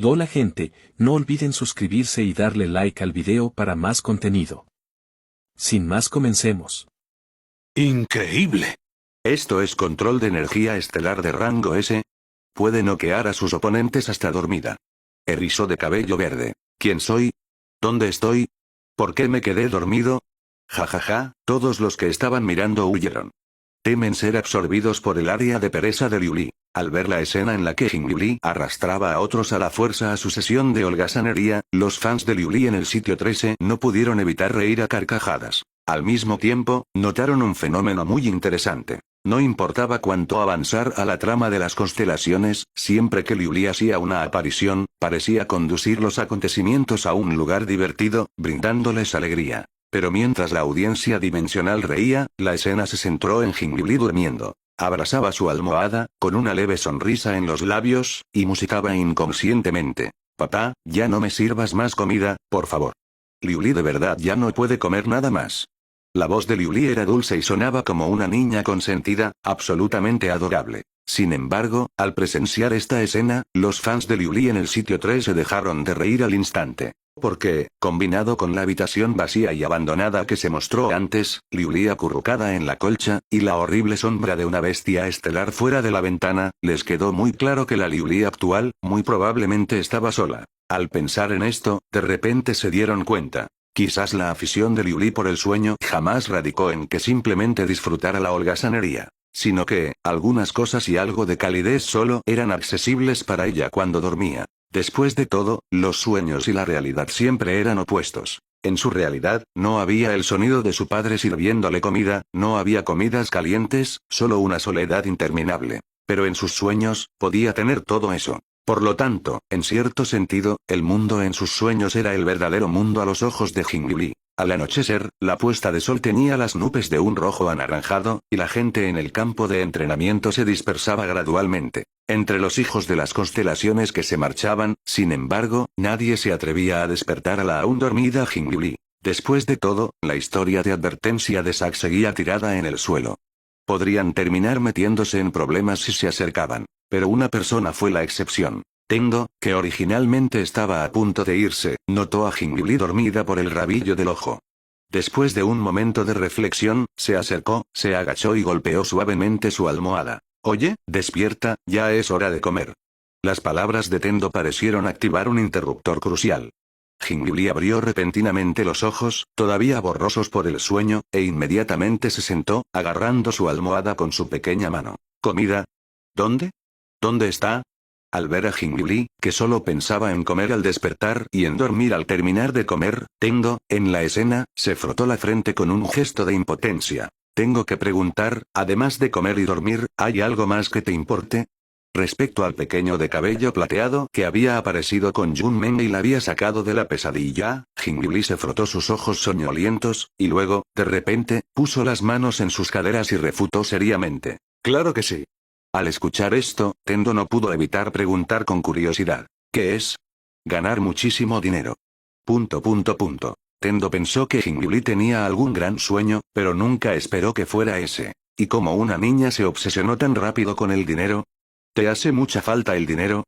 Hola gente, no olviden suscribirse y darle like al video para más contenido. Sin más, comencemos. ¡Increíble! Esto es control de energía estelar de rango S. Puede noquear a sus oponentes hasta dormida. Erizo de cabello verde. ¿Quién soy? ¿Dónde estoy? ¿Por qué me quedé dormido? Jajaja, todos los que estaban mirando huyeron. Temen ser absorbidos por el área de pereza de Liu Li. Al ver la escena en la que Liu Li arrastraba a otros a la fuerza a su sesión de holgazanería, los fans de Liu Li en el sitio 13 no pudieron evitar reír a carcajadas. Al mismo tiempo, notaron un fenómeno muy interesante. No importaba cuánto avanzar a la trama de las constelaciones, siempre que Liu Li hacía una aparición, parecía conducir los acontecimientos a un lugar divertido, brindándoles alegría. Pero mientras la audiencia dimensional reía, la escena se centró en Liu Li durmiendo. Abrazaba su almohada, con una leve sonrisa en los labios, y musitaba inconscientemente. «Papá, ya no me sirvas más comida, por favor». Liu Li de verdad ya no puede comer nada más. La voz de Liu Li era dulce y sonaba como una niña consentida, absolutamente adorable. Sin embargo, al presenciar esta escena, los fans de Liu Li en el sitio 3 se dejaron de reír al instante. Porque, combinado con la habitación vacía y abandonada que se mostró antes, Liu Li acurrucada en la colcha, y la horrible sombra de una bestia estelar fuera de la ventana, les quedó muy claro que la Liu Li actual, muy probablemente estaba sola. Al pensar en esto, de repente se dieron cuenta. Quizás la afición de Liu Li por el sueño jamás radicó en que simplemente disfrutara la holgazanería, sino que, algunas cosas y algo de calidez solo eran accesibles para ella cuando dormía. Después de todo, los sueños y la realidad siempre eran opuestos. En su realidad, no había el sonido de su padre sirviéndole comida, no había comidas calientes, solo una soledad interminable. Pero en sus sueños, podía tener todo eso. Por lo tanto, en cierto sentido, el mundo en sus sueños era el verdadero mundo a los ojos de Liu Li. Al anochecer, la puesta de sol teñía las nubes de un rojo anaranjado, y la gente en el campo de entrenamiento se dispersaba gradualmente. Entre los hijos de las constelaciones que se marchaban, sin embargo, nadie se atrevía a despertar a la aún dormida Liu Li. Después de todo, la historia de advertencia de Zack seguía tirada en el suelo. Podrían terminar metiéndose en problemas si se acercaban. Pero una persona fue la excepción. Tendo, que originalmente estaba a punto de irse, notó a Liu Li dormida por el rabillo del ojo. Después de un momento de reflexión, se acercó, se agachó y golpeó suavemente su almohada. «Oye, despierta, ya es hora de comer». Las palabras de Tendo parecieron activar un interruptor crucial. Liu Li abrió repentinamente los ojos, todavía borrosos por el sueño, e inmediatamente se sentó, agarrando su almohada con su pequeña mano. «¿Comida? ¿Dónde? ¿Dónde está?» Al ver a Liu Li, que solo pensaba en comer al despertar y en dormir al terminar de comer, Tendo, en la escena, se frotó la frente con un gesto de impotencia. «Tengo que preguntar, además de comer y dormir, ¿hay algo más que te importe?» Respecto al pequeño de cabello plateado que había aparecido con Jun Meng y la había sacado de la pesadilla, Liu Li se frotó sus ojos soñolientos, y luego, de repente, puso las manos en sus caderas y refutó seriamente. «Claro que sí». Al escuchar esto, Tendo no pudo evitar preguntar con curiosidad. «¿Qué es?» «Ganar muchísimo dinero». Tendo pensó que Liu Li tenía algún gran sueño, pero nunca esperó que fuera ese. ¿Y cómo una niña se obsesionó tan rápido con el dinero? ¿Te hace mucha falta el dinero?»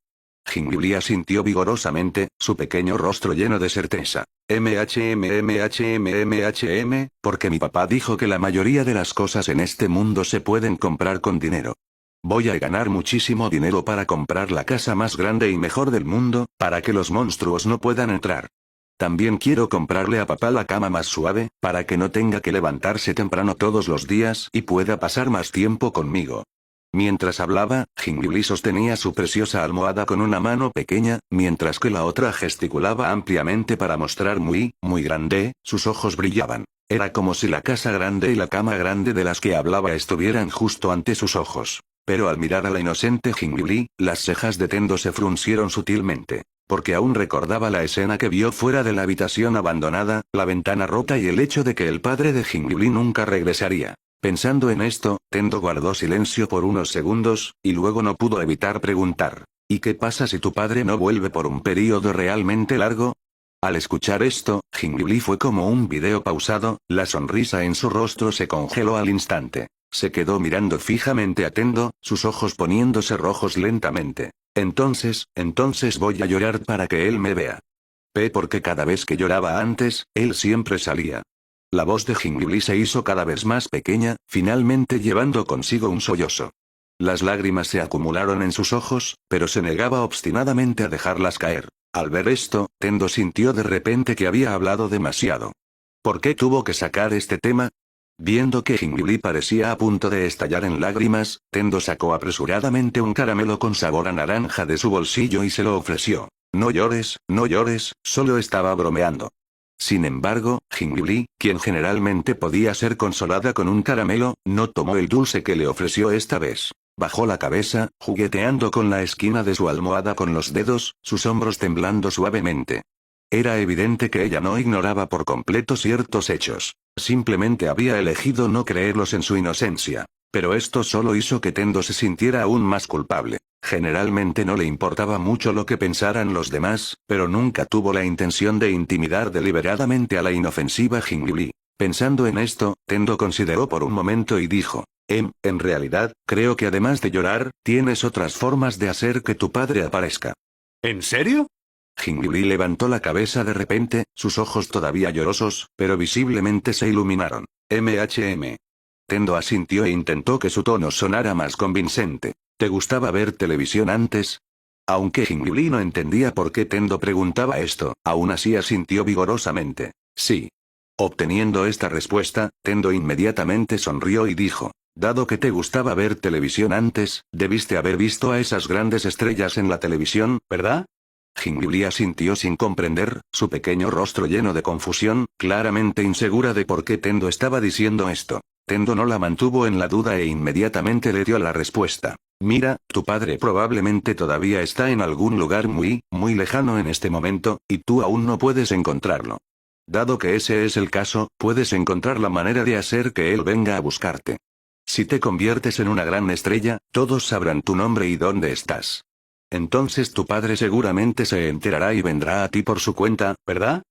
Liu Li asintió vigorosamente, su pequeño rostro lleno de certeza. Porque mi papá dijo que la mayoría de las cosas en este mundo se pueden comprar con dinero. Voy a ganar muchísimo dinero para comprar la casa más grande y mejor del mundo, para que los monstruos no puedan entrar. También quiero comprarle a papá la cama más suave, para que no tenga que levantarse temprano todos los días y pueda pasar más tiempo conmigo. Mientras hablaba, Liu Li sostenía su preciosa almohada con una mano pequeña, mientras que la otra gesticulaba ampliamente para mostrar muy grande, sus ojos brillaban. Era como si la casa grande y la cama grande de las que hablaba estuvieran justo ante sus ojos. Pero al mirar a la inocente Liu Li, las cejas de Tendo se fruncieron sutilmente. Porque aún recordaba la escena que vio fuera de la habitación abandonada, la ventana rota y el hecho de que el padre de Liu Li nunca regresaría. Pensando en esto, Tendo guardó silencio por unos segundos, y luego no pudo evitar preguntar. «¿Y qué pasa si tu padre no vuelve por un período realmente largo?» Al escuchar esto, Liu Li fue como un video pausado, la sonrisa en su rostro se congeló al instante. Se quedó mirando fijamente a Tendo, sus ojos poniéndose rojos lentamente. Entonces voy a llorar para que él me vea. Porque cada vez que lloraba antes, él siempre salía. La voz de Jingliu se hizo cada vez más pequeña, finalmente llevando consigo un sollozo. Las lágrimas se acumularon en sus ojos, pero se negaba obstinadamente a dejarlas caer. Al ver esto, Tendo sintió de repente que había hablado demasiado. ¿Por qué tuvo que sacar este tema? Viendo que Jingliu parecía a punto de estallar en lágrimas, Tendo sacó apresuradamente un caramelo con sabor a naranja de su bolsillo y se lo ofreció. No llores, solo estaba bromeando. Sin embargo, Jingliu, quien generalmente podía ser consolada con un caramelo, no tomó el dulce que le ofreció esta vez. Bajó la cabeza, jugueteando con la esquina de su almohada con los dedos, sus hombros temblando suavemente. Era evidente que ella no ignoraba por completo ciertos hechos. Simplemente había elegido no creerlos en su inocencia. Pero esto solo hizo que Tendo se sintiera aún más culpable. Generalmente no le importaba mucho lo que pensaran los demás, pero nunca tuvo la intención de intimidar deliberadamente a la inofensiva Jingliu. Pensando en esto, Tendo consideró por un momento y dijo: en realidad, creo que además de llorar, tienes otras formas de hacer que tu padre aparezca. ¿En serio? Jingliu levantó la cabeza de repente, sus ojos todavía llorosos, pero visiblemente se iluminaron. Tendo asintió e intentó que su tono sonara más convincente. ¿Te gustaba ver televisión antes? Aunque Jingliu no entendía por qué Tendo preguntaba esto, aún así asintió vigorosamente. Sí. Obteniendo esta respuesta, Tendo inmediatamente sonrió y dijo: dado que te gustaba ver televisión antes, debiste haber visto a esas grandes estrellas en la televisión, ¿verdad? Jingliu asintió sin comprender, su pequeño rostro lleno de confusión, claramente insegura de por qué Tendo estaba diciendo esto. Tendo no la mantuvo en la duda e inmediatamente le dio la respuesta. Mira, tu padre probablemente todavía está en algún lugar muy lejano en este momento, y tú aún no puedes encontrarlo. Dado que ese es el caso, puedes encontrar la manera de hacer que él venga a buscarte. Si te conviertes en una gran estrella, todos sabrán tu nombre y dónde estás. Entonces tu padre seguramente se enterará y vendrá a ti por su cuenta, ¿verdad?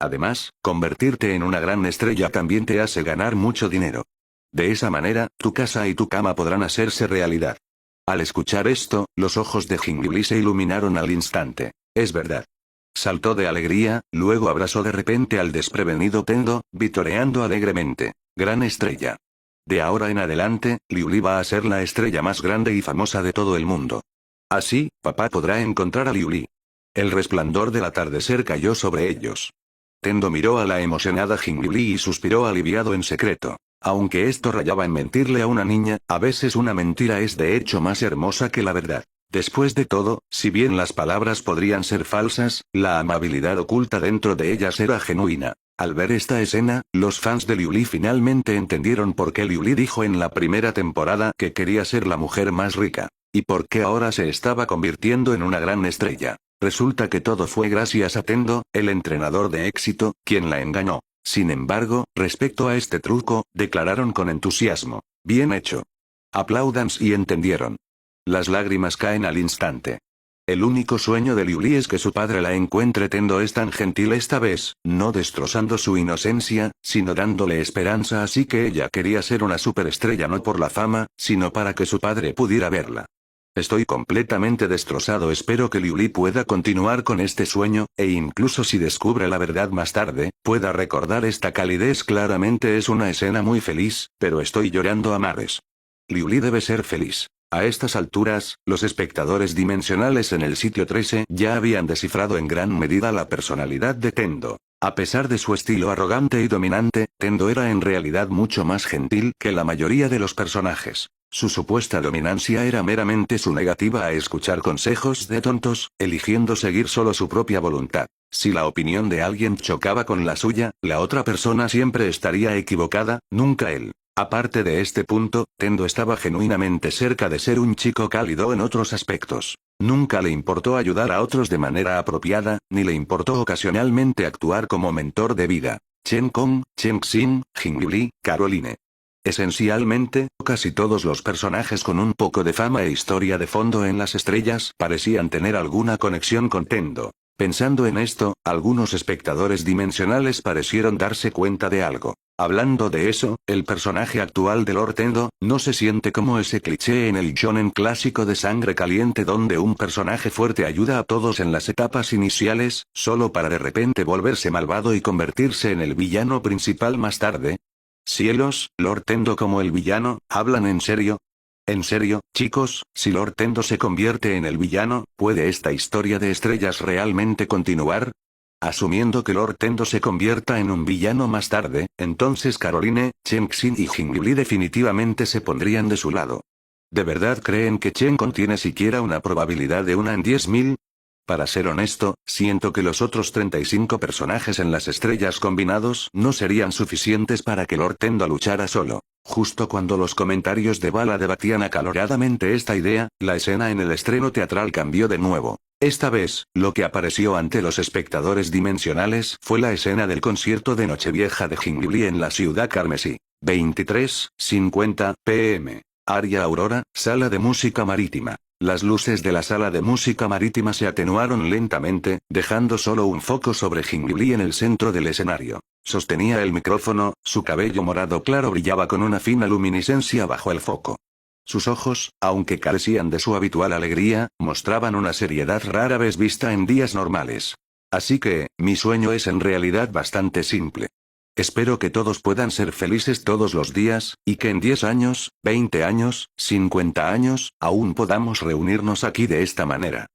Además, convertirte en una gran estrella también te hace ganar mucho dinero. De esa manera, tu casa y tu cama podrán hacerse realidad. Al escuchar esto, los ojos de Jingliu se iluminaron al instante. Es verdad. Saltó de alegría, luego abrazó de repente al desprevenido Tendo, vitoreando alegremente. Gran estrella. De ahora en adelante, Liu va a ser la estrella más grande y famosa de todo el mundo. Así, papá podrá encontrar a Liu. El resplandor del atardecer cayó sobre ellos. Tendo miró a la emocionada Jingliu y suspiró aliviado en secreto. Aunque esto rayaba en mentirle a una niña, a veces una mentira es de hecho más hermosa que la verdad. Después de todo, si bien las palabras podrían ser falsas, la amabilidad oculta dentro de ellas era genuina. Al ver esta escena, los fans de Liu finalmente entendieron por qué Liu dijo en la primera temporada que quería ser la mujer más rica. Y por qué ahora se estaba convirtiendo en una gran estrella. Resulta que todo fue gracias a Tendo, el entrenador de éxito, quien la engañó. Sin embargo, respecto a este truco, declararon con entusiasmo: bien hecho. Aplaudan si entendieron. Las lágrimas caen al instante. El único sueño de Liu es que su padre la encuentre. Tendo es tan gentil esta vez, no destrozando su inocencia, sino dándole esperanza, así que ella quería ser una superestrella no por la fama, sino para que su padre pudiera verla. Estoy completamente destrozado. Espero que Liu pueda continuar con este sueño, e incluso si descubre la verdad más tarde, pueda recordar esta calidez. Claramente es una escena muy feliz, pero estoy llorando a mares. Liu debe ser feliz. A estas alturas, los espectadores dimensionales en el sitio 13 ya habían descifrado en gran medida la personalidad de Tendo. A pesar de su estilo arrogante y dominante, Tendo era en realidad mucho más gentil que la mayoría de los personajes. Su supuesta dominancia era meramente su negativa a escuchar consejos de tontos, eligiendo seguir solo su propia voluntad. Si la opinión de alguien chocaba con la suya, la otra persona siempre estaría equivocada, nunca él. Aparte de este punto, Tendo estaba genuinamente cerca de ser un chico cálido en otros aspectos. Nunca le importó ayudar a otros de manera apropiada, ni le importó ocasionalmente actuar como mentor de vida. Chen Kong, Chen Xin, Jingliu, Caroline. Esencialmente, casi todos los personajes con un poco de fama e historia de fondo en las estrellas parecían tener alguna conexión con Tendo. Pensando en esto, algunos espectadores dimensionales parecieron darse cuenta de algo. Hablando de eso, el personaje actual de Lord Tendo, no se siente como ese cliché en el shonen clásico de sangre caliente donde un personaje fuerte ayuda a todos en las etapas iniciales, solo para de repente volverse malvado y convertirse en el villano principal más tarde. Cielos, Lord Tendo como el villano, ¿hablan en serio? En serio, chicos, si Lord Tendo se convierte en el villano, ¿puede esta historia de estrellas realmente continuar? Asumiendo que Lord Tendo se convierta en un villano más tarde, entonces Caroline, Chen-Xin y Jingli definitivamente se pondrían de su lado. ¿De verdad creen que Chen-Con tiene siquiera una probabilidad de 1 en 10.000? Para ser honesto, siento que los otros 35 personajes en las estrellas combinados no serían suficientes para que Lord Tendo luchara solo. Justo cuando los comentarios de Bala debatían acaloradamente esta idea, la escena en el estreno teatral cambió de nuevo. Esta vez, lo que apareció ante los espectadores dimensionales fue la escena del concierto de Nochevieja de Jingli en la ciudad carmesí. 23:50 p.m. Área Aurora, sala de música marítima. Las luces de la sala de música marítima se atenuaron lentamente, dejando solo un foco sobre Jingli en el centro del escenario. Sostenía el micrófono, su cabello morado claro brillaba con una fina luminiscencia bajo el foco. Sus ojos, aunque carecían de su habitual alegría, mostraban una seriedad rara vez vista en días normales. Así que, mi sueño es en realidad bastante simple. Espero que todos puedan ser felices todos los días, y que en 10 años, 20 años, 50 años, aún podamos reunirnos aquí de esta manera.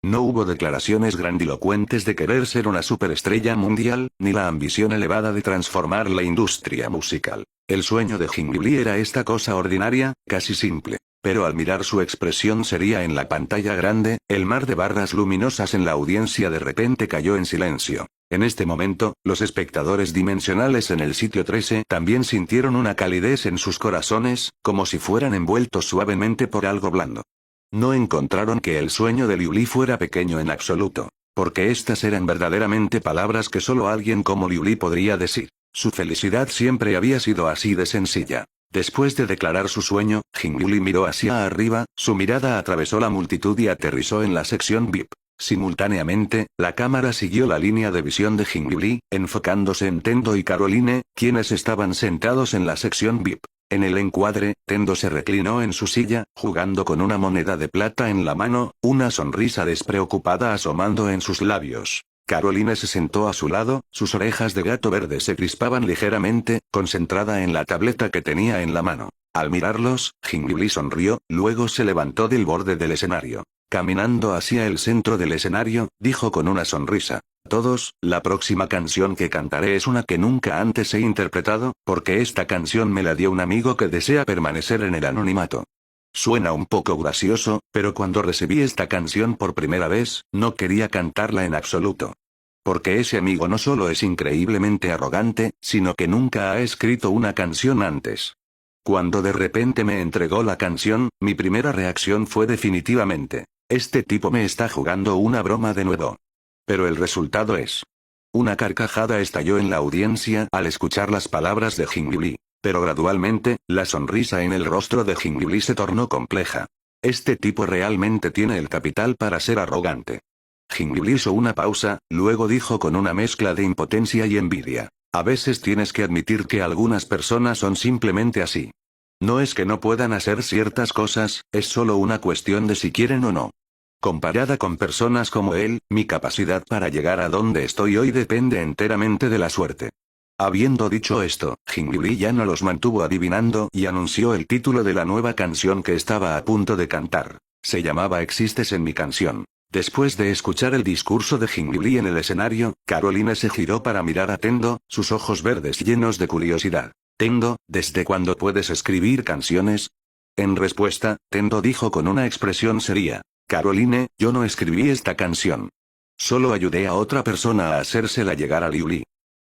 No hubo declaraciones grandilocuentes de querer ser una superestrella mundial, ni la ambición elevada de transformar la industria musical. El sueño de Jingli era esta cosa ordinaria, casi simple. Pero al mirar su expresión seria en la pantalla grande, el mar de barras luminosas en la audiencia de repente cayó en silencio. En este momento, los espectadores dimensionales en el sitio 13 también sintieron una calidez en sus corazones, como si fueran envueltos suavemente por algo blando. No encontraron que el sueño de Liu Li fuera pequeño en absoluto, porque estas eran verdaderamente palabras que solo alguien como Liu Li podría decir. Su felicidad siempre había sido así de sencilla. Después de declarar su sueño, Jingli miró hacia arriba, su mirada atravesó la multitud y aterrizó en la sección VIP. Simultáneamente, la cámara siguió la línea de visión de Jingli, enfocándose en Tendo y Caroline, quienes estaban sentados en la sección VIP. En el encuadre, Tendo se reclinó en su silla, jugando con una moneda de plata en la mano, una sonrisa despreocupada asomando en sus labios. Caroline se sentó a su lado, sus orejas de gato verde se crispaban ligeramente, concentrada en la tableta que tenía en la mano. Al mirarlos, Jingli sonrió, luego se levantó del borde del escenario. Caminando hacia el centro del escenario, dijo con una sonrisa: todos, la próxima canción que cantaré es una que nunca antes he interpretado, porque esta canción me la dio un amigo que desea permanecer en el anonimato. Suena un poco gracioso, pero cuando recibí esta canción por primera vez, no quería cantarla en absoluto. Porque ese amigo no solo es increíblemente arrogante, sino que nunca ha escrito una canción antes. Cuando de repente me entregó la canción, mi primera reacción fue definitivamente: este tipo me está jugando una broma de nuevo. Pero el resultado es... Una carcajada estalló en la audiencia al escuchar las palabras de Jingli. Pero gradualmente, la sonrisa en el rostro de Jingli se tornó compleja. Este tipo realmente tiene el capital para ser arrogante. Jingli hizo una pausa, luego dijo con una mezcla de impotencia y envidia: a veces tienes que admitir que algunas personas son simplemente así. No es que no puedan hacer ciertas cosas, es solo una cuestión de si quieren o no. Comparada con personas como él, mi capacidad para llegar a donde estoy hoy depende enteramente de la suerte. Habiendo dicho esto, Jingli ya no los mantuvo adivinando y anunció el título de la nueva canción que estaba a punto de cantar. Se llamaba Existes en mi canción. Después de escuchar el discurso de Jingli en el escenario, Caroline se giró para mirar a Tendo, sus ojos verdes llenos de curiosidad. Tendo, ¿desde cuándo puedes escribir canciones? En respuesta, Tendo dijo con una expresión seria: Caroline, yo no escribí esta canción. Solo ayudé a otra persona a hacérsela llegar a Liu Li.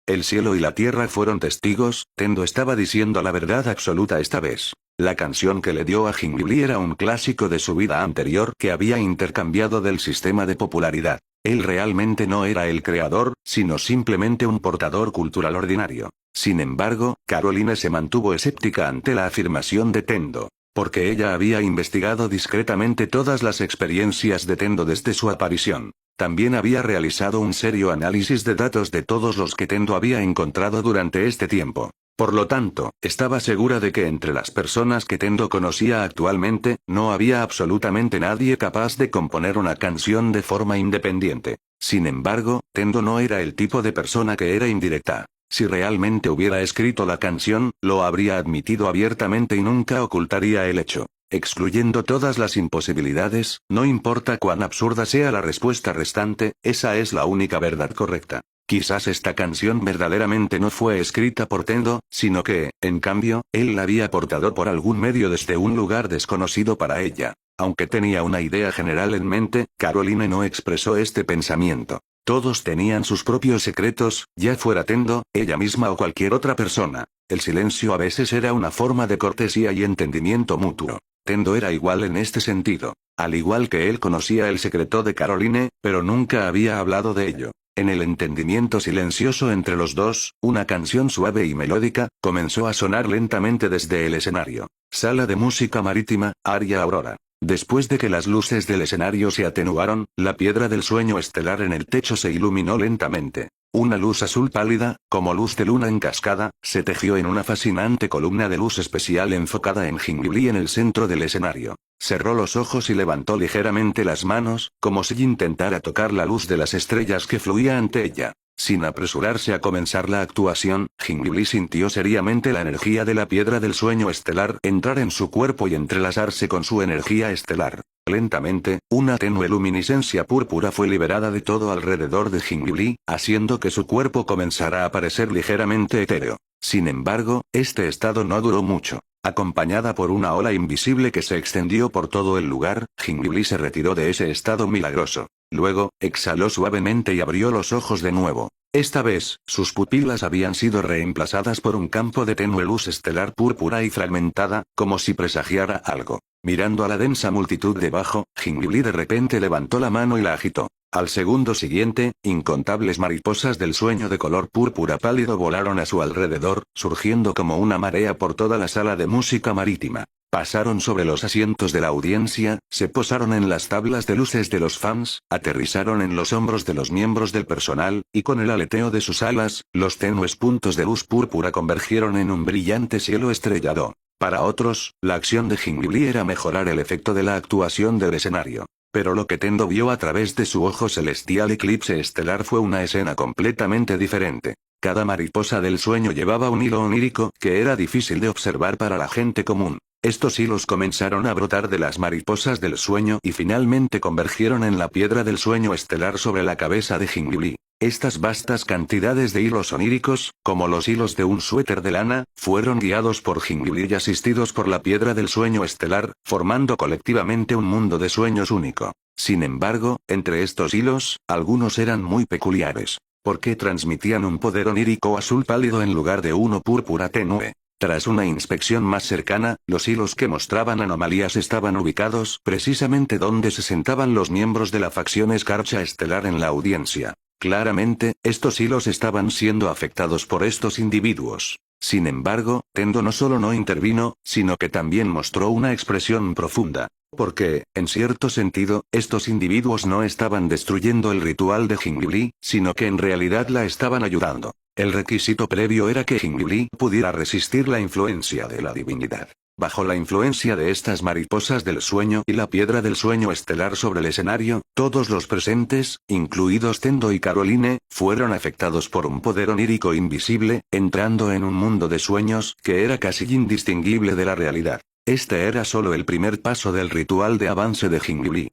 El cielo y la tierra fueron testigos, Tendo estaba diciendo la verdad absoluta esta vez. La canción que le dio a Jingli era un clásico de su vida anterior que había intercambiado del sistema de popularidad. Él realmente no era el creador, sino simplemente un portador cultural ordinario. Sin embargo, Caroline se mantuvo escéptica ante la afirmación de Tendo. Porque ella había investigado discretamente todas las experiencias de Tendo desde su aparición. También había realizado un serio análisis de datos de todos los que Tendo había encontrado durante este tiempo. Por lo tanto, estaba segura de que entre las personas que Tendo conocía actualmente, no había absolutamente nadie capaz de componer una canción de forma independiente. Sin embargo, Tendo no era el tipo de persona que era indirecta. Si realmente hubiera escrito la canción, lo habría admitido abiertamente y nunca ocultaría el hecho. Excluyendo todas las imposibilidades, no importa cuán absurda sea la respuesta restante, esa es la única verdad correcta. Quizás esta canción verdaderamente no fue escrita por Tendo, sino que, en cambio, él la había aportado por algún medio desde un lugar desconocido para ella. Aunque tenía una idea general en mente, Caroline no expresó este pensamiento. Todos tenían sus propios secretos, ya fuera Tendo, ella misma o cualquier otra persona. El silencio a veces era una forma de cortesía y entendimiento mutuo. Tendo era igual en este sentido. Al igual que él conocía el secreto de Caroline, pero nunca había hablado de ello. En el entendimiento silencioso entre los dos, una canción suave y melódica, comenzó a sonar lentamente desde el escenario. Sala de música marítima, Aria Aurora. Después de que las luces del escenario se atenuaron, la piedra del sueño estelar en el techo se iluminó lentamente. Una luz azul pálida, como luz de luna en cascada, se tejió en una fascinante columna de luz especial enfocada en Jingliu en el centro del escenario. Cerró los ojos y levantó ligeramente las manos, como si intentara tocar la luz de las estrellas que fluía ante ella. Sin apresurarse a comenzar la actuación, Jingliu sintió seriamente la energía de la piedra del sueño estelar entrar en su cuerpo y entrelazarse con su energía estelar. Lentamente, una tenue luminiscencia púrpura fue liberada de todo alrededor de Jingliu, haciendo que su cuerpo comenzara a parecer ligeramente etéreo. Sin embargo, este estado no duró mucho. Acompañada por una ola invisible que se extendió por todo el lugar, Jingliu se retiró de ese estado milagroso. Luego, exhaló suavemente y abrió los ojos de nuevo. Esta vez, sus pupilas habían sido reemplazadas por un campo de tenue luz estelar púrpura y fragmentada, como si presagiara algo. Mirando a la densa multitud debajo, Jingliu de repente levantó la mano y la agitó. Al segundo siguiente, incontables mariposas del sueño de color púrpura pálido volaron a su alrededor, surgiendo como una marea por toda la sala de música marítima. Pasaron sobre los asientos de la audiencia, se posaron en las tablas de luces de los fans, aterrizaron en los hombros de los miembros del personal, y con el aleteo de sus alas, los tenues puntos de luz púrpura convergieron en un brillante cielo estrellado. Para otros, la acción de Jingliu era mejorar el efecto de la actuación del escenario. Pero lo que Tendo vio a través de su ojo celestial eclipse estelar fue una escena completamente diferente. Cada mariposa del sueño llevaba un hilo onírico que era difícil de observar para la gente común. Estos hilos comenzaron a brotar de las mariposas del sueño y finalmente convergieron en la piedra del sueño estelar sobre la cabeza de Jingliu. Estas vastas cantidades de hilos oníricos, como los hilos de un suéter de lana, fueron guiados por Jingliu y asistidos por la piedra del sueño estelar, formando colectivamente un mundo de sueños único. Sin embargo, entre estos hilos, algunos eran muy peculiares. Porque transmitían un poder onírico azul pálido en lugar de uno púrpura tenue. Tras una inspección más cercana, los hilos que mostraban anomalías estaban ubicados precisamente donde se sentaban los miembros de la facción Escarcha Estelar en la audiencia. Claramente, estos hilos estaban siendo afectados por estos individuos. Sin embargo, Tendo no solo no intervino, sino que también mostró una expresión profunda. Porque, en cierto sentido, estos individuos no estaban destruyendo el ritual de Jingliu, sino que en realidad la estaban ayudando. El requisito previo era que Jingliu pudiera resistir la influencia de la divinidad. Bajo la influencia de estas mariposas del sueño y la piedra del sueño estelar sobre el escenario, todos los presentes, incluidos Tendo y Caroline, fueron afectados por un poder onírico invisible, entrando en un mundo de sueños que era casi indistinguible de la realidad. Este era solo el primer paso del ritual de avance de Jingliu.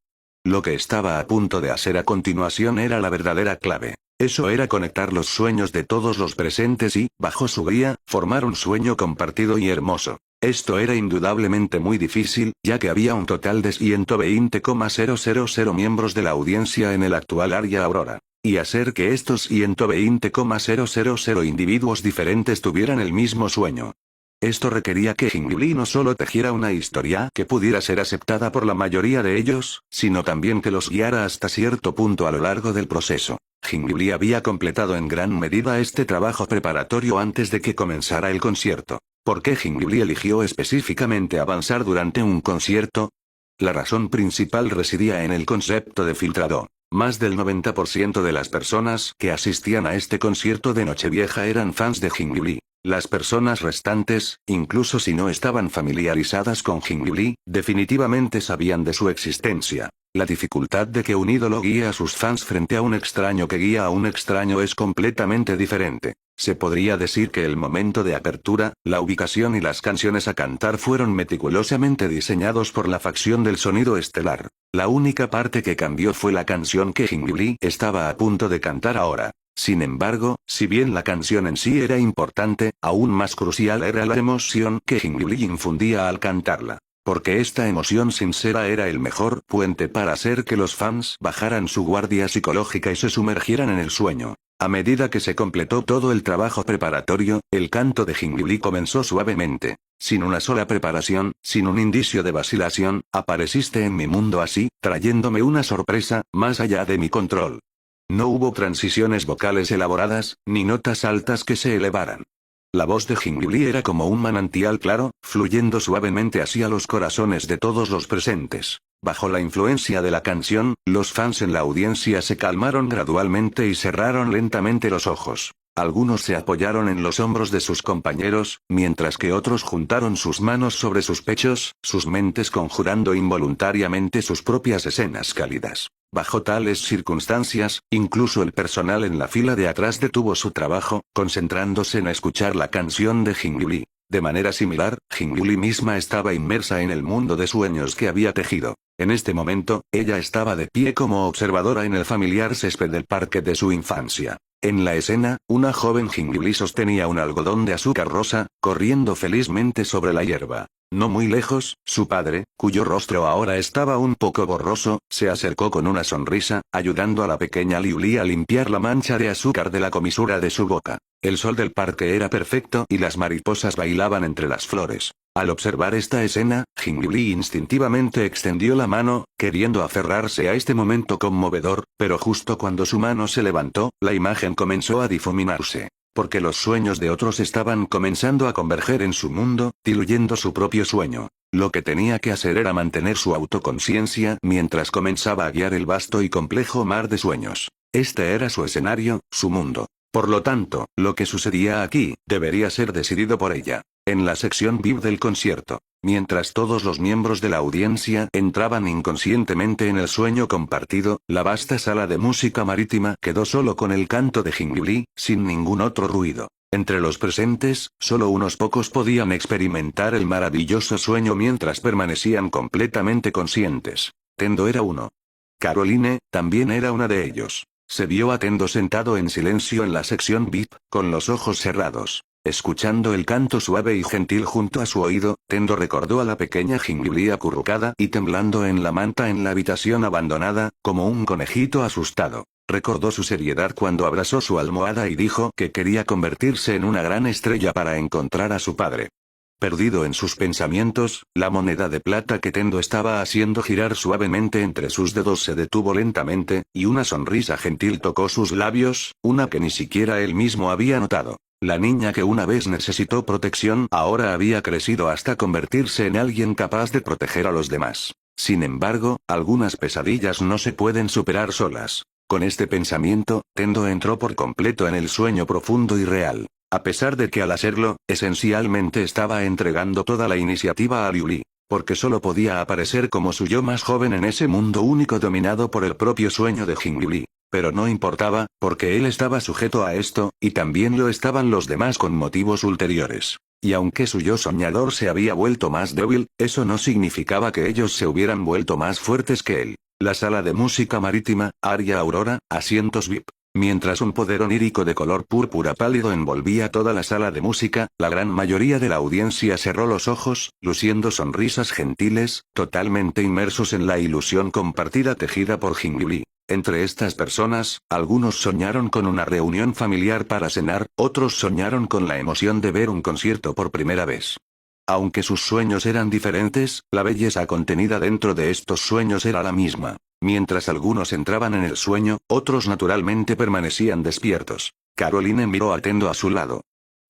Lo que estaba a punto de hacer a continuación era la verdadera clave. Eso era conectar los sueños de todos los presentes y, bajo su guía, formar un sueño compartido y hermoso. Esto era indudablemente muy difícil, ya que había un total de 120,000 miembros de la audiencia en el actual Aria Aurora. Y hacer que estos 120,000 individuos diferentes tuvieran el mismo sueño. Esto requería que Jingliu no solo tejiera una historia que pudiera ser aceptada por la mayoría de ellos, sino también que los guiara hasta cierto punto a lo largo del proceso. Jingliu había completado en gran medida este trabajo preparatorio antes de que comenzara el concierto. ¿Por qué Jingliu eligió específicamente avanzar durante un concierto? La razón principal residía en el concepto de filtrado. Más del 90% de las personas que asistían a este concierto de Nochevieja eran fans de Jingliu. Las personas restantes, incluso si no estaban familiarizadas con Jingliuli, definitivamente sabían de su existencia. La dificultad de que un ídolo guíe a sus fans frente a un extraño que guía a un extraño es completamente diferente. Se podría decir que el momento de apertura, la ubicación y las canciones a cantar fueron meticulosamente diseñados por la facción del sonido estelar. La única parte que cambió fue la canción que Jingliuli estaba a punto de cantar ahora. Sin embargo, si bien la canción en sí era importante, aún más crucial era la emoción que Jingliuli infundía al cantarla. Porque esta emoción sincera era el mejor puente para hacer que los fans bajaran su guardia psicológica y se sumergieran en el sueño. A medida que se completó todo el trabajo preparatorio, el canto de Jingliuli comenzó suavemente. Sin una sola preparación, sin un indicio de vacilación, apareciste en mi mundo así, trayéndome una sorpresa, más allá de mi control. No hubo transiciones vocales elaboradas, ni notas altas que se elevaran. La voz de Jingliuli era como un manantial claro, fluyendo suavemente hacia los corazones de todos los presentes. Bajo la influencia de la canción, los fans en la audiencia se calmaron gradualmente y cerraron lentamente los ojos. Algunos se apoyaron en los hombros de sus compañeros, mientras que otros juntaron sus manos sobre sus pechos, sus mentes conjurando involuntariamente sus propias escenas cálidas. Bajo tales circunstancias, incluso el personal en la fila de atrás detuvo su trabajo, concentrándose en escuchar la canción de Jingliuli. De manera similar, Jingliuli misma estaba inmersa en el mundo de sueños que había tejido. En este momento, ella estaba de pie como observadora en el familiar césped del parque de su infancia. En la escena, una joven Jingliuli sostenía un algodón de azúcar rosa, corriendo felizmente sobre la hierba. No muy lejos, su padre, cuyo rostro ahora estaba un poco borroso, se acercó con una sonrisa, ayudando a la pequeña Liuli a limpiar la mancha de azúcar de la comisura de su boca. El sol del parque era perfecto y las mariposas bailaban entre las flores. Al observar esta escena, Jingliuli instintivamente extendió la mano, queriendo aferrarse a este momento conmovedor, pero justo cuando su mano se levantó, la imagen comenzó a difuminarse. Porque los sueños de otros estaban comenzando a converger en su mundo, diluyendo su propio sueño. Lo que tenía que hacer era mantener su autoconciencia mientras comenzaba a guiar el vasto y complejo mar de sueños. Este era su escenario, su mundo. Por lo tanto, lo que sucedía aquí, debería ser decidido por ella. En la sección VIP del concierto, mientras todos los miembros de la audiencia entraban inconscientemente en el sueño compartido, la vasta sala de música marítima quedó solo con el canto de Jingliuli, sin ningún otro ruido. Entre los presentes, solo unos pocos podían experimentar el maravilloso sueño mientras permanecían completamente conscientes. Tendo era uno. Caroline, también era una de ellos. Se vio a Tendo sentado en silencio en la sección VIP, con los ojos cerrados. Escuchando el canto suave y gentil junto a su oído, Tendo recordó a la pequeña Jingliuli acurrucada y temblando en la manta en la habitación abandonada, como un conejito asustado. Recordó su seriedad cuando abrazó su almohada y dijo que quería convertirse en una gran estrella para encontrar a su padre. Perdido en sus pensamientos, la moneda de plata que Tendo estaba haciendo girar suavemente entre sus dedos se detuvo lentamente, y una sonrisa gentil tocó sus labios, una que ni siquiera él mismo había notado. La niña que una vez necesitó protección ahora había crecido hasta convertirse en alguien capaz de proteger a los demás. Sin embargo, algunas pesadillas no se pueden superar solas. Con este pensamiento, Tendo entró por completo en el sueño profundo y real. A pesar de que al hacerlo, esencialmente estaba entregando toda la iniciativa a Liuli, porque solo podía aparecer como su yo más joven en ese mundo único dominado por el propio sueño de Jingliuli. Pero no importaba, porque él estaba sujeto a esto, y también lo estaban los demás con motivos ulteriores. Y aunque su yo soñador se había vuelto más débil, eso no significaba que ellos se hubieran vuelto más fuertes que él. La sala de música marítima, área Aurora, asientos VIP. Mientras un poder onírico de color púrpura pálido envolvía toda la sala de música, la gran mayoría de la audiencia cerró los ojos, luciendo sonrisas gentiles, totalmente inmersos en la ilusión compartida tejida por Jingliuli. Entre estas personas, algunos soñaron con una reunión familiar para cenar, otros soñaron con la emoción de ver un concierto por primera vez. Aunque sus sueños eran diferentes, la belleza contenida dentro de estos sueños era la misma. Mientras algunos entraban en el sueño, otros naturalmente permanecían despiertos. Caroline miró a Tendo a su lado.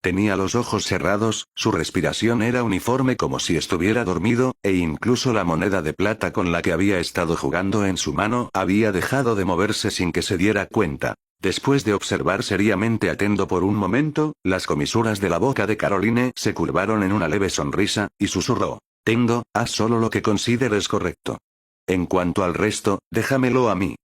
Tenía los ojos cerrados, su respiración era uniforme como si estuviera dormido, e incluso la moneda de plata con la que había estado jugando en su mano había dejado de moverse sin que se diera cuenta. Después de observar seriamente a Tendo por un momento, las comisuras de la boca de Caroline se curvaron en una leve sonrisa, y susurró: Tendo, haz solo lo que consideres correcto. En cuanto al resto, déjamelo a mí.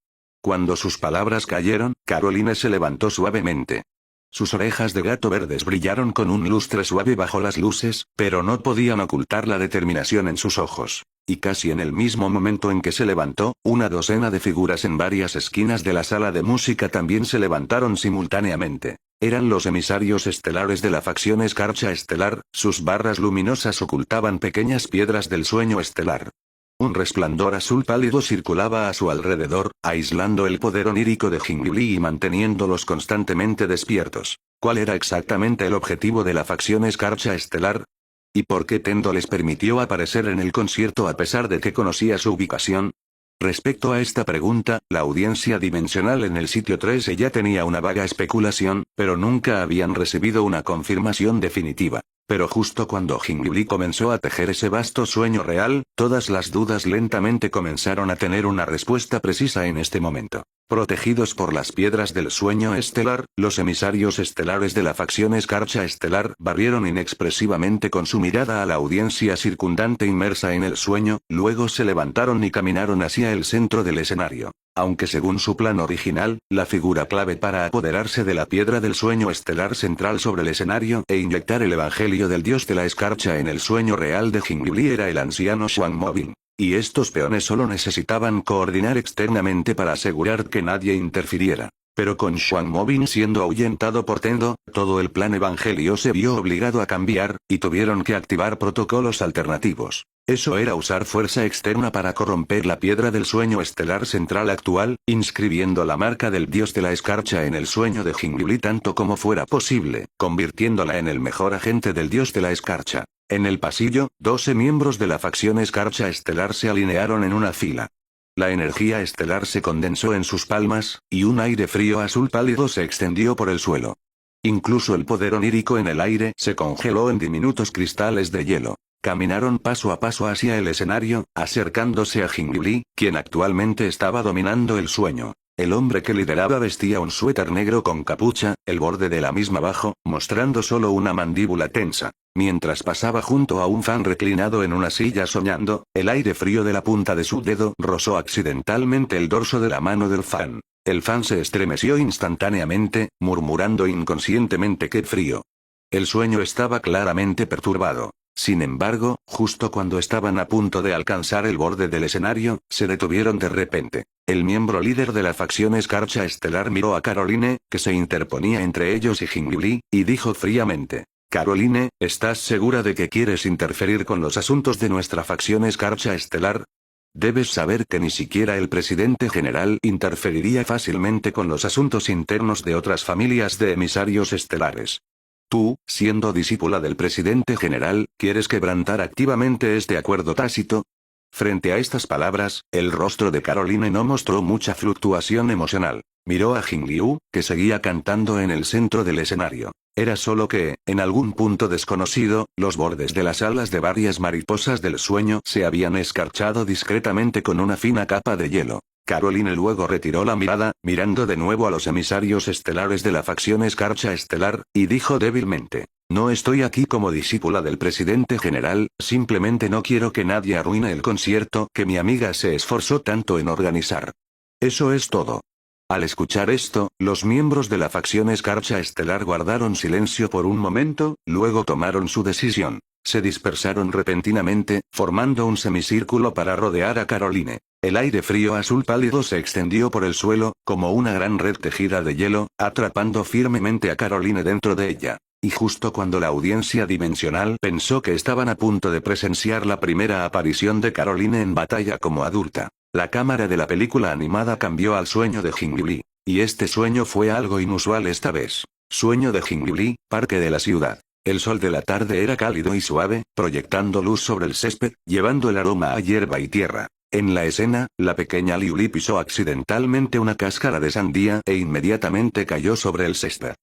Cuando sus palabras cayeron, Caroline se levantó suavemente. Sus orejas de gato verdes brillaron con un lustre suave bajo las luces, pero no podían ocultar la determinación en sus ojos. Y casi en el mismo momento en que se levantó, una docena de figuras en varias esquinas de la sala de música también se levantaron simultáneamente. Eran los emisarios estelares de la facción Escarcha Estelar, sus barras luminosas ocultaban pequeñas piedras del sueño estelar. Un resplandor azul pálido circulaba a su alrededor, aislando el poder onírico de Jingliu y manteniéndolos constantemente despiertos. ¿Cuál era exactamente el objetivo de la facción Escarcha Estelar? ¿Y por qué Tendo les permitió aparecer en el concierto a pesar de que conocía su ubicación? Respecto a esta pregunta, la audiencia dimensional en el sitio 13 ya tenía una vaga especulación, pero nunca habían recibido una confirmación definitiva. Pero justo cuando Jingliu comenzó a tejer ese vasto sueño real, todas las dudas lentamente comenzaron a tener una respuesta precisa en este momento. Protegidos por las piedras del sueño estelar, los emisarios estelares de la facción Escarcha Estelar barrieron inexpresivamente con su mirada a la audiencia circundante inmersa en el sueño, luego se levantaron y caminaron hacia el centro del escenario. Aunque según su plan original, la figura clave para apoderarse de la piedra del sueño estelar central sobre el escenario e inyectar el evangelio del dios de la escarcha en el sueño real de Jingliu era el anciano Xuan Mobin. Y estos peones solo necesitaban coordinar externamente para asegurar que nadie interfiriera. Pero con Xuan Mobin siendo ahuyentado por Tendo, todo el plan evangelio se vio obligado a cambiar, y tuvieron que activar protocolos alternativos. Eso era usar fuerza externa para corromper la piedra del sueño estelar central actual, inscribiendo la marca del dios de la escarcha en el sueño de Jingliu tanto como fuera posible, convirtiéndola en el mejor agente del dios de la escarcha. En el pasillo, 12 miembros de la facción Escarcha Estelar se alinearon en una fila. La energía estelar se condensó en sus palmas, y un aire frío azul pálido se extendió por el suelo. Incluso el poder onírico en el aire se congeló en diminutos cristales de hielo. Caminaron paso a paso hacia el escenario, acercándose a Jingliu, quien actualmente estaba dominando el sueño. El hombre que lideraba vestía un suéter negro con capucha, el borde de la misma bajo, mostrando solo una mandíbula tensa. Mientras pasaba junto a un fan reclinado en una silla soñando, el aire frío de la punta de su dedo rozó accidentalmente el dorso de la mano del fan. El fan se estremeció instantáneamente, murmurando inconscientemente ¡qué frío! El sueño estaba claramente perturbado. Sin embargo, justo cuando estaban a punto de alcanzar el borde del escenario, se detuvieron de repente. El miembro líder de la facción Escarcha Estelar miró a Caroline, que se interponía entre ellos y Jingliu, y dijo fríamente: Caroline, ¿estás segura de que quieres interferir con los asuntos de nuestra facción Escarcha Estelar? Debes saber que ni siquiera el presidente general interferiría fácilmente con los asuntos internos de otras familias de emisarios estelares. Tú, siendo discípula del presidente general, ¿quieres quebrantar activamente este acuerdo tácito? Frente a estas palabras, el rostro de Caroline no mostró mucha fluctuación emocional. Miró a Jingliu, que seguía cantando en el centro del escenario. Era solo que, en algún punto desconocido, los bordes de las alas de varias mariposas del sueño se habían escarchado discretamente con una fina capa de hielo. Caroline luego retiró la mirada, mirando de nuevo a los emisarios estelares de la facción Escarcha Estelar, y dijo débilmente: no estoy aquí como discípula del presidente general, simplemente no quiero que nadie arruine el concierto que mi amiga se esforzó tanto en organizar. Eso es todo. Al escuchar esto, los miembros de la facción Escarcha Estelar guardaron silencio por un momento, luego tomaron su decisión. Se dispersaron repentinamente, formando un semicírculo para rodear a Caroline. El aire frío azul pálido se extendió por el suelo, como una gran red tejida de hielo, atrapando firmemente a Caroline dentro de ella. Y justo cuando la audiencia dimensional pensó que estaban a punto de presenciar la primera aparición de Caroline en batalla como adulta, la cámara de la película animada cambió al sueño de Jingliu. Y este sueño fue algo inusual esta vez. Sueño de Jingliu, parque de la ciudad. El sol de la tarde era cálido y suave, proyectando luz sobre el césped, llevando el aroma a hierba y tierra. En la escena, la pequeña Liuli pisó accidentalmente una cáscara de sandía e inmediatamente cayó sobre el césped.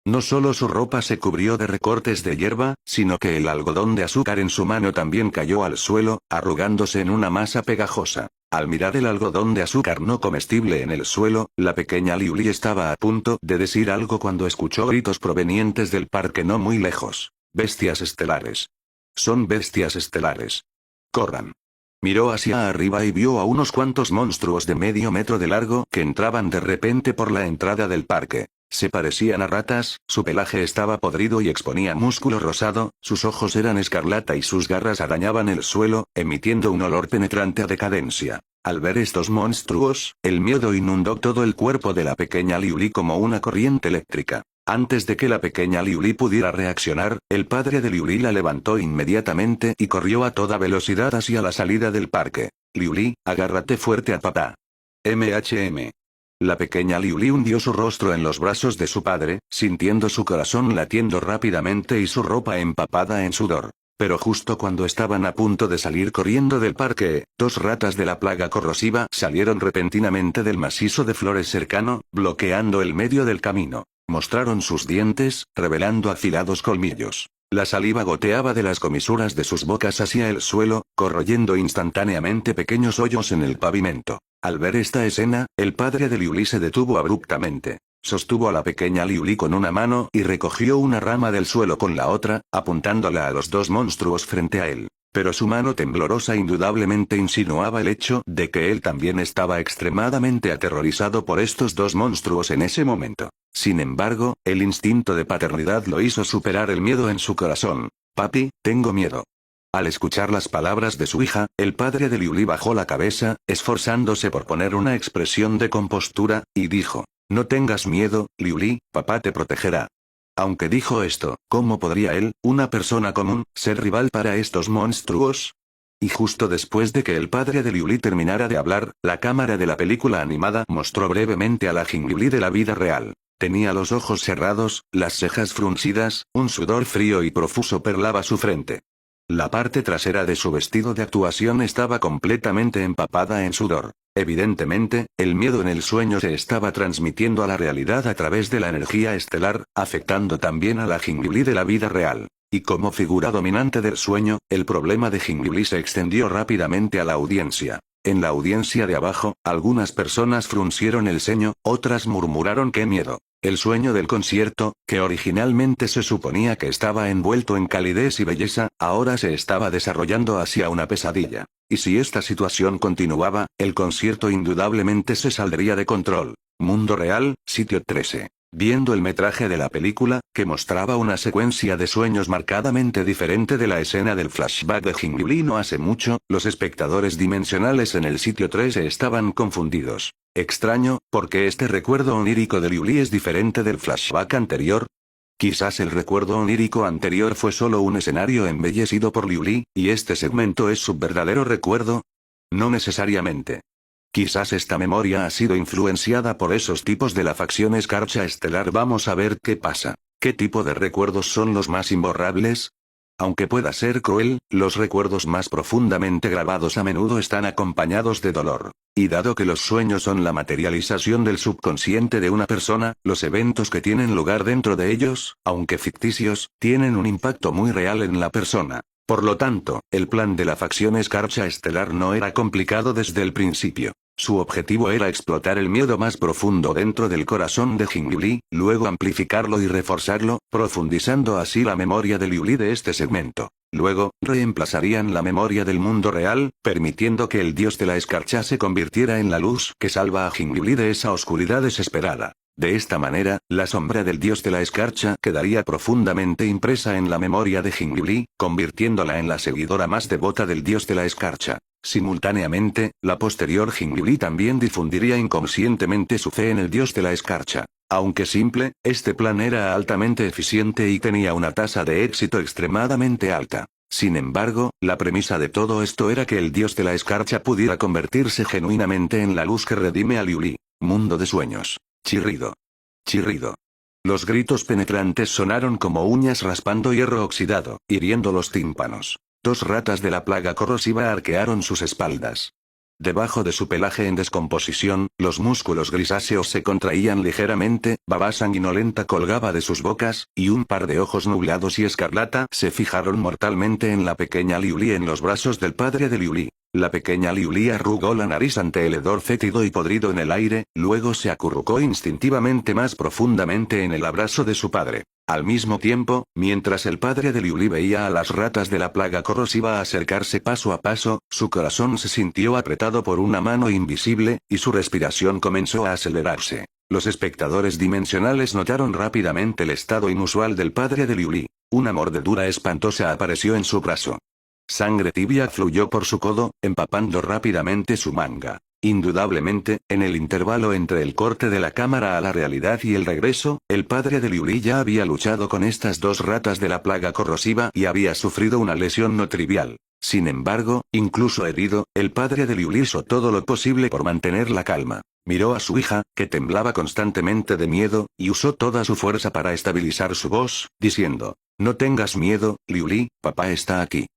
No solo su ropa se cubrió de recortes de hierba, sino que el algodón de azúcar en su mano también cayó al suelo, arrugándose en una masa pegajosa. Al mirar el algodón de azúcar no comestible en el suelo, la pequeña Liuli estaba a punto de decir algo cuando escuchó gritos provenientes del parque no muy lejos. Bestias estelares. Son bestias estelares. Corran. Miró hacia arriba y vio a unos cuantos monstruos de medio metro de largo que entraban de repente por la entrada del parque. Se parecían a ratas, su pelaje estaba podrido y exponía músculo rosado, sus ojos eran escarlata y sus garras arañaban el suelo, emitiendo un olor penetrante a decadencia. Al ver estos monstruos, el miedo inundó todo el cuerpo de la pequeña Liuli como una corriente eléctrica. Antes de que la pequeña Liuli pudiera reaccionar, el padre de Liuli la levantó inmediatamente y corrió a toda velocidad hacia la salida del parque. Liuli, agárrate fuerte a papá. MHM. La pequeña Liuli hundió su rostro en los brazos de su padre, sintiendo su corazón latiendo rápidamente y su ropa empapada en sudor. Pero justo cuando estaban a punto de salir corriendo del parque, dos ratas de la plaga corrosiva salieron repentinamente del macizo de flores cercano, bloqueando el medio del camino. Mostraron sus dientes, revelando afilados colmillos. La saliva goteaba de las comisuras de sus bocas hacia el suelo, corroyendo instantáneamente pequeños hoyos en el pavimento. Al ver esta escena, el padre de Liuli se detuvo abruptamente. Sostuvo a la pequeña Liuli con una mano y recogió una rama del suelo con la otra, apuntándola a los dos monstruos frente a él. Pero su mano temblorosa indudablemente insinuaba el hecho de que él también estaba extremadamente aterrorizado por estos dos monstruos en ese momento. Sin embargo, el instinto de paternidad lo hizo superar el miedo en su corazón. Papi, tengo miedo. Al escuchar las palabras de su hija, el padre de Liuli bajó la cabeza, esforzándose por poner una expresión de compostura, y dijo: no tengas miedo, Liuli, papá te protegerá. Aunque dijo esto, ¿cómo podría él, una persona común, ser rival para estos monstruos? Y justo después de que el padre de Liuli terminara de hablar, la cámara de la película animada mostró brevemente a la Jingliuli de la vida real. Tenía los ojos cerrados, las cejas fruncidas, un sudor frío y profuso perlaba su frente. La parte trasera de su vestido de actuación estaba completamente empapada en sudor. Evidentemente, el miedo en el sueño se estaba transmitiendo a la realidad a través de la energía estelar, afectando también a la Jingliuli de la vida real. Y como figura dominante del sueño, el problema de Jingliuli se extendió rápidamente a la audiencia. En la audiencia de abajo, algunas personas fruncieron el ceño, otras murmuraron ¡qué miedo! El sueño del concierto, que originalmente se suponía que estaba envuelto en calidez y belleza, ahora se estaba desarrollando hacia una pesadilla. Y si esta situación continuaba, el concierto indudablemente se saldría de control. Mundo real, sitio 13. Viendo el metraje de la película, que mostraba una secuencia de sueños marcadamente diferente de la escena del flashback de Jingliuli no hace mucho, los espectadores dimensionales en el sitio 13 estaban confundidos. Extraño, porque este recuerdo onírico de Liuli es diferente del flashback anterior. Quizás el recuerdo onírico anterior fue solo un escenario embellecido por Liuli, y este segmento es su verdadero recuerdo. No necesariamente. Quizás esta memoria ha sido influenciada por esos tipos de la facción escarcha estelar. Vamos a ver qué pasa. ¿Qué tipo de recuerdos son los más imborrables? Aunque pueda ser cruel, los recuerdos más profundamente grabados a menudo están acompañados de dolor. Y dado que los sueños son la materialización del subconsciente de una persona, los eventos que tienen lugar dentro de ellos, aunque ficticios, tienen un impacto muy real en la persona. Por lo tanto, el plan de la facción escarcha estelar no era complicado desde el principio. Su objetivo era explotar el miedo más profundo dentro del corazón de Jingliuli, luego amplificarlo y reforzarlo, profundizando así la memoria de Liuli de este segmento. Luego, reemplazarían la memoria del mundo real, permitiendo que el dios de la escarcha se convirtiera en la luz que salva a Jingliuli de esa oscuridad desesperada. De esta manera, la sombra del dios de la escarcha quedaría profundamente impresa en la memoria de Jingliuli, convirtiéndola en la seguidora más devota del dios de la escarcha. Simultáneamente, la posterior Jingliuli también difundiría inconscientemente su fe en el dios de la escarcha. Aunque simple, este plan era altamente eficiente y tenía una tasa de éxito extremadamente alta. Sin embargo, la premisa de todo esto era que el dios de la escarcha pudiera convertirse genuinamente en la luz que redime a Liuli. Mundo de sueños. Chirrido. Chirrido. Los gritos penetrantes sonaron como uñas raspando hierro oxidado, hiriendo los tímpanos. Dos ratas de la plaga corrosiva arquearon sus espaldas. Debajo de su pelaje en descomposición, los músculos grisáceos se contraían ligeramente, baba sanguinolenta colgaba de sus bocas, y un par de ojos nublados y escarlata se fijaron mortalmente en la pequeña Liuli en los brazos del padre de Liuli. La pequeña Liuli arrugó la nariz ante el hedor fétido y podrido en el aire, luego se acurrucó instintivamente más profundamente en el abrazo de su padre. Al mismo tiempo, mientras el padre de Liuli veía a las ratas de la plaga corrosiva acercarse paso a paso, su corazón se sintió apretado por una mano invisible, y su respiración comenzó a acelerarse. Los espectadores dimensionales notaron rápidamente el estado inusual del padre de Liuli. Una mordedura espantosa apareció en su brazo. Sangre tibia fluyó por su codo, empapando rápidamente su manga. Indudablemente, en el intervalo entre el corte de la cámara a la realidad y el regreso, el padre de Liuli ya había luchado con estas dos ratas de la plaga corrosiva y había sufrido una lesión no trivial. Sin embargo, incluso herido, el padre de Liuli hizo todo lo posible por mantener la calma. Miró a su hija, que temblaba constantemente de miedo, y usó toda su fuerza para estabilizar su voz, diciendo: «No tengas miedo, Liuli, papá está aquí».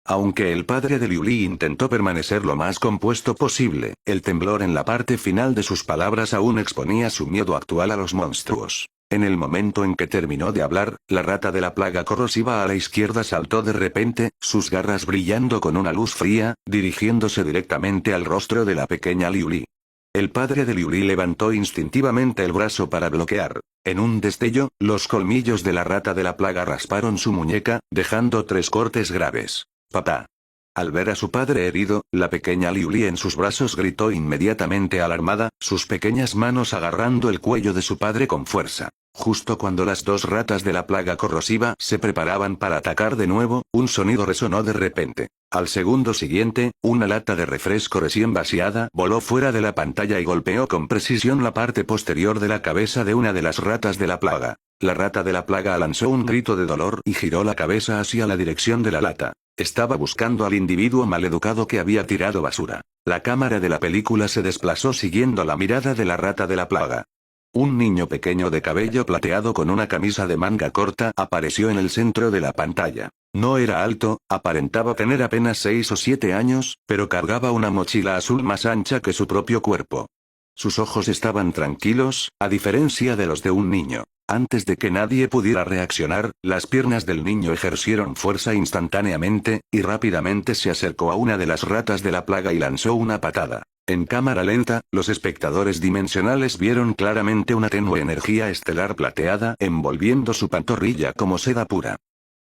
Aunque el padre de Liuli intentó permanecer lo más compuesto posible, el temblor en la parte final de sus palabras aún exponía su miedo actual a los monstruos. En el momento en que terminó de hablar, la rata de la plaga corrosiva a la izquierda saltó de repente, sus garras brillando con una luz fría, dirigiéndose directamente al rostro de la pequeña Liuli. El padre de Liuli levantó instintivamente el brazo para bloquear. En un destello, los colmillos de la rata de la plaga rasparon su muñeca, dejando 3 cortes graves. «Papá». Al ver a su padre herido, la pequeña Liuli en sus brazos gritó inmediatamente alarmada, sus pequeñas manos agarrando el cuello de su padre con fuerza. Justo cuando las dos ratas de la plaga corrosiva se preparaban para atacar de nuevo, un sonido resonó de repente. Al segundo siguiente, una lata de refresco recién vaciada voló fuera de la pantalla y golpeó con precisión la parte posterior de la cabeza de una de las ratas de la plaga. La rata de la plaga lanzó un grito de dolor y giró la cabeza hacia la dirección de la lata. Estaba buscando al individuo maleducado que había tirado basura. La cámara de la película se desplazó siguiendo la mirada de la rata de la plaga. Un niño pequeño de cabello plateado con una camisa de manga corta apareció en el centro de la pantalla. No era alto, aparentaba tener apenas 6 o 7 años, pero cargaba una mochila azul más ancha que su propio cuerpo. Sus ojos estaban tranquilos, a diferencia de los de un niño. Antes de que nadie pudiera reaccionar, las piernas del niño ejercieron fuerza instantáneamente, y rápidamente se acercó a una de las ratas de la plaga y lanzó una patada. En cámara lenta, los espectadores dimensionales vieron claramente una tenue energía estelar plateada envolviendo su pantorrilla como seda pura.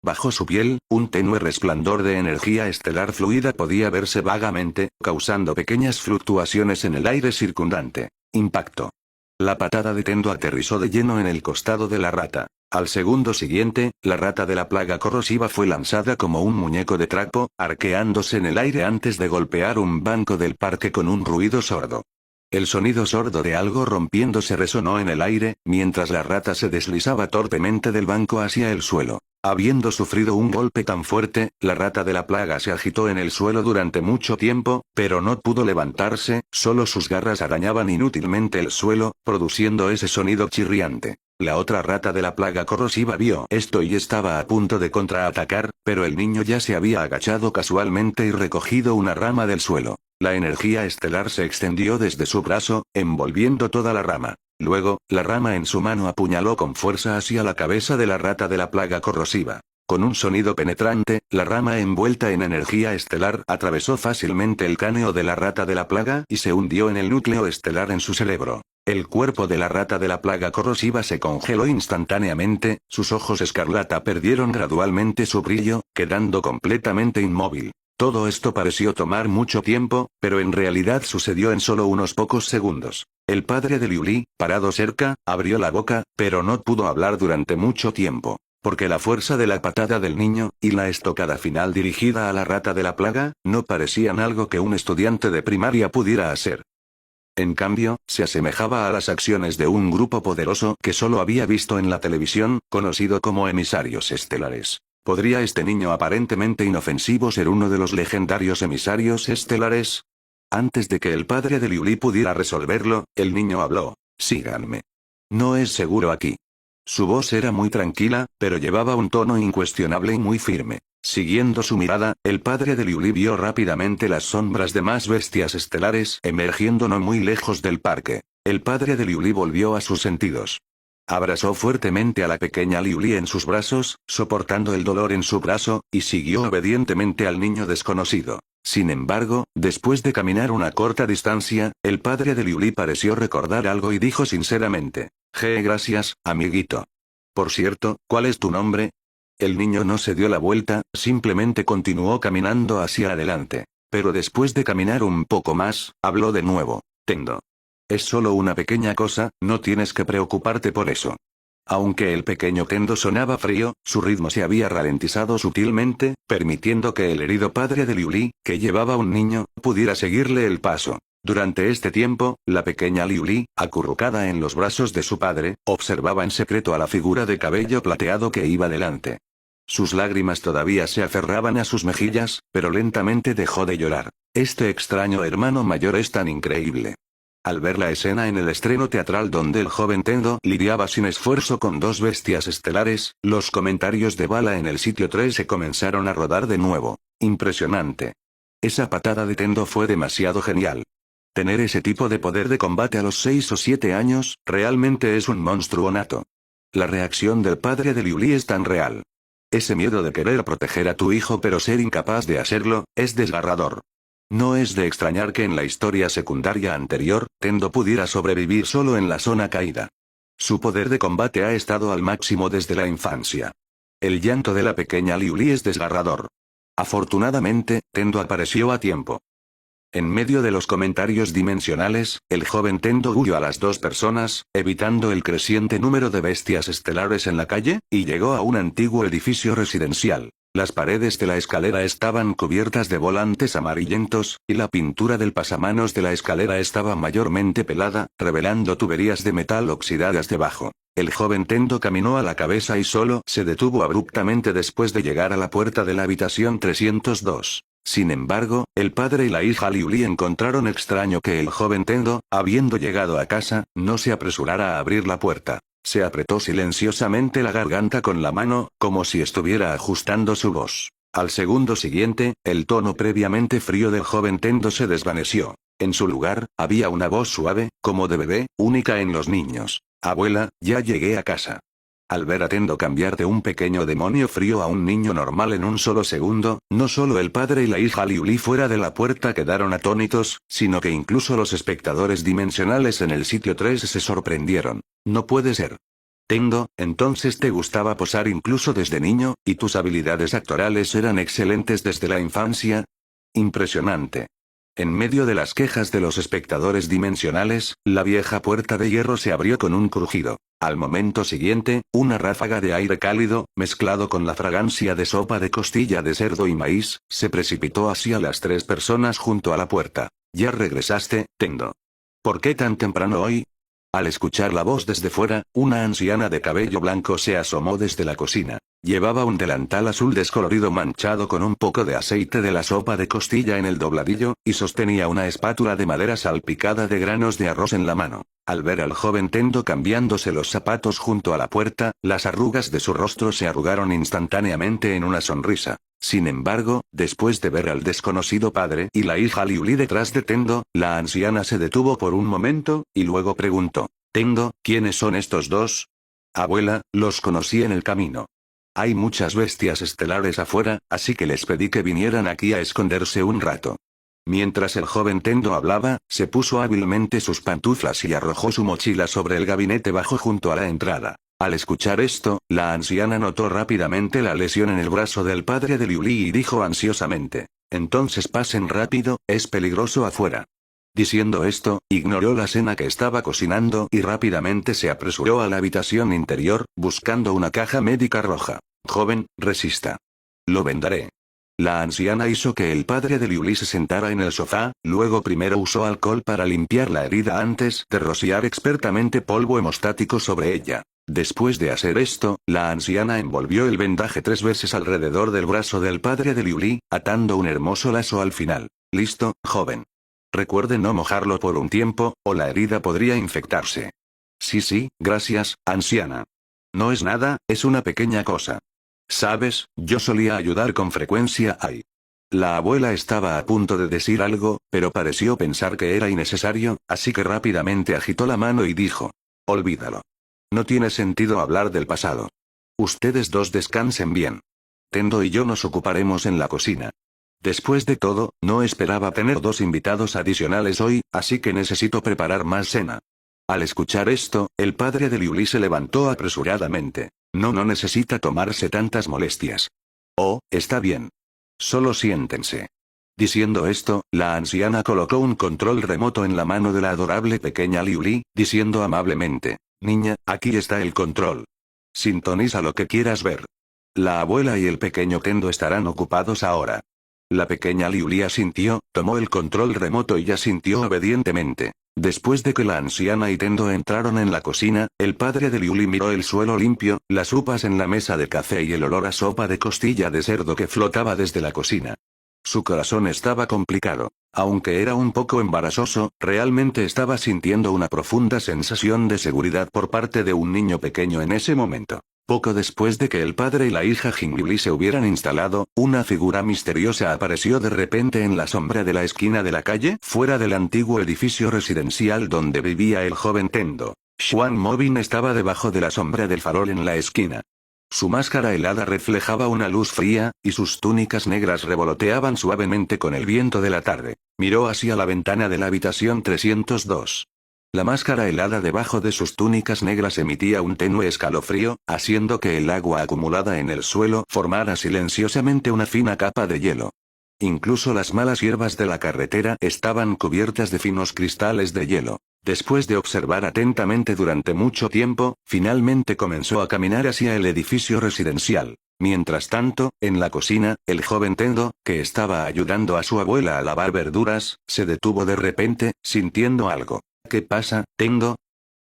Bajo su piel, un tenue resplandor de energía estelar fluida podía verse vagamente, causando pequeñas fluctuaciones en el aire circundante. Impacto. La patada de Tendo aterrizó de lleno en el costado de la rata. Al segundo siguiente, la rata de la plaga corrosiva fue lanzada como un muñeco de trapo, arqueándose en el aire antes de golpear un banco del parque con un ruido sordo. El sonido sordo de algo rompiéndose resonó en el aire, mientras la rata se deslizaba torpemente del banco hacia el suelo. Habiendo sufrido un golpe tan fuerte, la rata de la plaga se agitó en el suelo durante mucho tiempo, pero no pudo levantarse, solo sus garras arañaban inútilmente el suelo, produciendo ese sonido chirriante. La otra rata de la plaga corrosiva vio esto y estaba a punto de contraatacar, pero el niño ya se había agachado casualmente y recogido una rama del suelo. La energía estelar se extendió desde su brazo, envolviendo toda la rama. Luego, la rama en su mano apuñaló con fuerza hacia la cabeza de la rata de la plaga corrosiva. Con un sonido penetrante, la rama envuelta en energía estelar atravesó fácilmente el cráneo de la rata de la plaga y se hundió en el núcleo estelar en su cerebro. El cuerpo de la rata de la plaga corrosiva se congeló instantáneamente, sus ojos escarlata perdieron gradualmente su brillo, quedando completamente inmóvil. Todo esto pareció tomar mucho tiempo, pero en realidad sucedió en solo unos pocos segundos. El padre de Liuli, parado cerca, abrió la boca, pero no pudo hablar durante mucho tiempo. Porque la fuerza de la patada del niño, y la estocada final dirigida a la rata de la plaga, no parecían algo que un estudiante de primaria pudiera hacer. En cambio, se asemejaba a las acciones de un grupo poderoso que solo había visto en la televisión, conocido como emisarios estelares. ¿Podría este niño aparentemente inofensivo ser uno de los legendarios emisarios estelares? Antes de que el padre de Liuli pudiera resolverlo, el niño habló. «Síganme. No es seguro aquí». Su voz era muy tranquila, pero llevaba un tono incuestionable y muy firme. Siguiendo su mirada, el padre de Liuli vio rápidamente las sombras de más bestias estelares emergiendo no muy lejos del parque. El padre de Liuli volvió a sus sentidos. Abrazó fuertemente a la pequeña Liuli en sus brazos, soportando el dolor en su brazo, y siguió obedientemente al niño desconocido. Sin embargo, después de caminar una corta distancia, el padre de Liuli pareció recordar algo y dijo sinceramente: Gracias, amiguito. Por cierto, ¿cuál es tu nombre? El niño no se dio la vuelta, simplemente continuó caminando hacia adelante. Pero después de caminar un poco más, habló de nuevo: Tendo. Es solo una pequeña cosa, no tienes que preocuparte por eso. Aunque el pequeño Tendo sonaba frío, su ritmo se había ralentizado sutilmente, permitiendo que el herido padre de Liuli, que llevaba un niño, pudiera seguirle el paso. Durante este tiempo, la pequeña Liuli, acurrucada en los brazos de su padre, observaba en secreto a la figura de cabello plateado que iba delante. Sus lágrimas todavía se aferraban a sus mejillas, pero lentamente dejó de llorar. Este extraño hermano mayor es tan increíble. Al ver la escena en el estreno teatral donde el joven Tendo lidiaba sin esfuerzo con dos bestias estelares, los comentarios de bala en el sitio 3 se comenzaron a rodar de nuevo. Impresionante. Esa patada de Tendo fue demasiado genial. Tener ese tipo de poder de combate a los 6 o 7 años, realmente es un monstruo nato. La reacción del padre de Liuli es tan real. Ese miedo de querer proteger a tu hijo pero ser incapaz de hacerlo, es desgarrador. No es de extrañar que en la historia secundaria anterior, Tendo pudiera sobrevivir solo en la zona caída. Su poder de combate ha estado al máximo desde la infancia. El llanto de la pequeña Liuli es desgarrador. Afortunadamente, Tendo apareció a tiempo. En medio de los comentarios dimensionales, el joven Tendo huyó a las dos personas, evitando el creciente número de bestias estelares en la calle, y llegó a un antiguo edificio residencial. Las paredes de la escalera estaban cubiertas de volantes amarillentos, y la pintura del pasamanos de la escalera estaba mayormente pelada, revelando tuberías de metal oxidadas debajo. El joven Tendo caminó a la cabeza y solo se detuvo abruptamente después de llegar a la puerta de la habitación 302. Sin embargo, el padre y la hija Liuli encontraron extraño que el joven Tendo, habiendo llegado a casa, no se apresurara a abrir la puerta. Se apretó silenciosamente la garganta con la mano, como si estuviera ajustando su voz. Al segundo siguiente, el tono previamente frío del joven Tendo se desvaneció. En su lugar, había una voz suave, como de bebé, única en los niños. Abuela, ya llegué a casa. Al ver a Tendo cambiar de un pequeño demonio frío a un niño normal en un solo segundo, no solo el padre y la hija Liuli fuera de la puerta quedaron atónitos, sino que incluso los espectadores dimensionales en el sitio 3 se sorprendieron. No puede ser. Tendo, entonces te gustaba posar incluso desde niño, y tus habilidades actorales eran excelentes desde la infancia. Impresionante. En medio de las quejas de los espectadores dimensionales, la vieja puerta de hierro se abrió con un crujido. Al momento siguiente, una ráfaga de aire cálido, mezclado con la fragancia de sopa de costilla de cerdo y maíz, se precipitó hacia las tres personas junto a la puerta. ¿Ya regresaste, Tendo? ¿Por qué tan temprano hoy? Al escuchar la voz desde fuera, una anciana de cabello blanco se asomó desde la cocina. Llevaba un delantal azul descolorido manchado con un poco de aceite de la sopa de costilla en el dobladillo, y sostenía una espátula de madera salpicada de granos de arroz en la mano. Al ver al joven Tendo cambiándose los zapatos junto a la puerta, las arrugas de su rostro se arrugaron instantáneamente en una sonrisa. Sin embargo, después de ver al desconocido padre y la hija Liuli detrás de Tendo, la anciana se detuvo por un momento, y luego preguntó: Tendo, ¿quiénes son estos dos? Abuela, los conocí en el camino. Hay muchas bestias estelares afuera, así que les pedí que vinieran aquí a esconderse un rato. Mientras el joven Tendo hablaba, se puso hábilmente sus pantuflas y arrojó su mochila sobre el gabinete bajo junto a la entrada. Al escuchar esto, la anciana notó rápidamente la lesión en el brazo del padre de Liuli y dijo ansiosamente: Entonces pasen rápido, es peligroso afuera. Diciendo esto, ignoró la cena que estaba cocinando y rápidamente se apresuró a la habitación interior, buscando una caja médica roja. Joven, resista. Lo vendaré. La anciana hizo que el padre de Liuli se sentara en el sofá, luego primero usó alcohol para limpiar la herida antes de rociar expertamente polvo hemostático sobre ella. Después de hacer esto, la anciana envolvió el vendaje 3 veces alrededor del brazo del padre de Liuli, atando un hermoso lazo al final. Listo, joven. Recuerde no mojarlo por un tiempo, o la herida podría infectarse. Sí, gracias, anciana. No es nada, es una pequeña cosa. Sabes, yo solía ayudar con frecuencia ahí. La abuela estaba a punto de decir algo, pero pareció pensar que era innecesario, así que rápidamente agitó la mano y dijo: Olvídalo. No tiene sentido hablar del pasado. Ustedes dos descansen bien. Tendo y yo nos ocuparemos en la cocina. Después de todo, no esperaba tener 2 invitados adicionales hoy, así que necesito preparar más cena. Al escuchar esto, el padre de Liuli se levantó apresuradamente. No necesita tomarse tantas molestias. Oh, está bien. Solo siéntense. Diciendo esto, la anciana colocó un control remoto en la mano de la adorable pequeña Liuli, diciendo amablemente, niña, aquí está el control. Sintoniza lo que quieras ver. La abuela y el pequeño Tendo estarán ocupados ahora. La pequeña Liuli asintió, tomó el control remoto y asintió obedientemente. Después de que la anciana y Tendo entraron en la cocina, el padre de Liuli miró el suelo limpio, las uvas en la mesa de café y el olor a sopa de costilla de cerdo que flotaba desde la cocina. Su corazón estaba complicado. Aunque era un poco embarazoso, realmente estaba sintiendo una profunda sensación de seguridad por parte de un niño pequeño en ese momento. Poco después de que el padre y la hija Jingliuli se hubieran instalado, una figura misteriosa apareció de repente en la sombra de la esquina de la calle, fuera del antiguo edificio residencial donde vivía el joven Tendo. Xuan Mobin estaba debajo de la sombra del farol en la esquina. Su máscara helada reflejaba una luz fría, y sus túnicas negras revoloteaban suavemente con el viento de la tarde. Miró hacia la ventana de la habitación 302. La máscara helada debajo de sus túnicas negras emitía un tenue escalofrío, haciendo que el agua acumulada en el suelo formara silenciosamente una fina capa de hielo. Incluso las malas hierbas de la carretera estaban cubiertas de finos cristales de hielo. Después de observar atentamente durante mucho tiempo, finalmente comenzó a caminar hacia el edificio residencial. Mientras tanto, en la cocina, el joven Tendo, que estaba ayudando a su abuela a lavar verduras, se detuvo de repente, sintiendo algo. ¿Qué pasa, Tendo?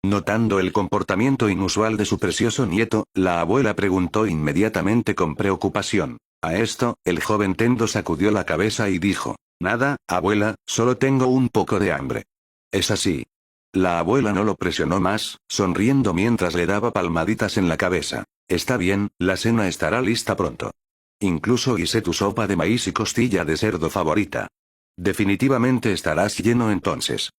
Notando el comportamiento inusual de su precioso nieto, la abuela preguntó inmediatamente con preocupación. A esto, el joven Tendo sacudió la cabeza y dijo, nada, abuela, solo tengo un poco de hambre. Es así. La abuela no lo presionó más, sonriendo mientras le daba palmaditas en la cabeza. Está bien, la cena estará lista pronto. Incluso guisé tu sopa de maíz y costilla de cerdo favorita. Definitivamente estarás lleno entonces.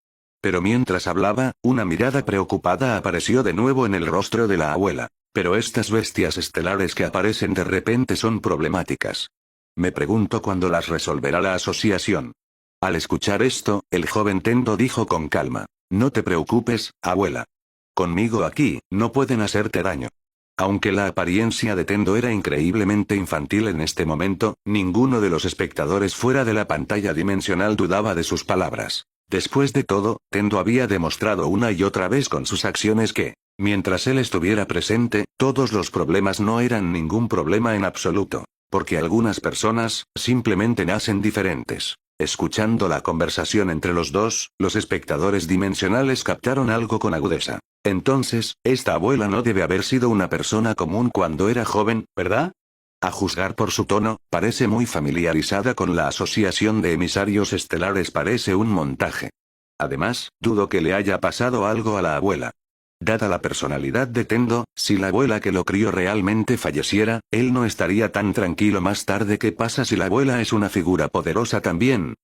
Pero mientras hablaba, una mirada preocupada apareció de nuevo en el rostro de la abuela. Pero estas bestias estelares que aparecen de repente son problemáticas. Me pregunto cuándo las resolverá la asociación. Al escuchar esto, el joven Tendo dijo con calma. No te preocupes, abuela. Conmigo aquí, no pueden hacerte daño. Aunque la apariencia de Tendo era increíblemente infantil en este momento, ninguno de los espectadores fuera de la pantalla dimensional dudaba de sus palabras. Después de todo, Tendo había demostrado una y otra vez con sus acciones que, mientras él estuviera presente, todos los problemas no eran ningún problema en absoluto, porque algunas personas, simplemente nacen diferentes. Escuchando la conversación entre los dos, los espectadores dimensionales captaron algo con agudeza. Entonces, esta abuela no debe haber sido una persona común cuando era joven, ¿verdad? A juzgar por su tono, parece muy familiarizada con la asociación de emisarios estelares, parece un montaje. Además, dudo que le haya pasado algo a la abuela. Dada la personalidad de Tendo, si la abuela que lo crió realmente falleciera, él no estaría tan tranquilo más tarde. ¿Qué pasa si la abuela es una figura poderosa también?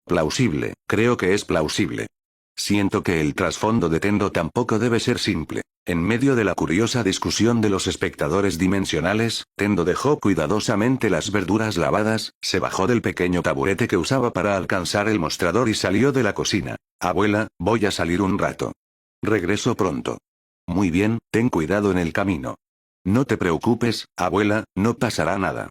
Plausible, creo que es plausible. Siento que el trasfondo de Tendo tampoco debe ser simple. En medio de la curiosa discusión de los espectadores dimensionales, Tendo dejó cuidadosamente las verduras lavadas, se bajó del pequeño taburete que usaba para alcanzar el mostrador y salió de la cocina. Abuela, voy a salir un rato. Regreso pronto. Muy bien, ten cuidado en el camino. No te preocupes, abuela, no pasará nada.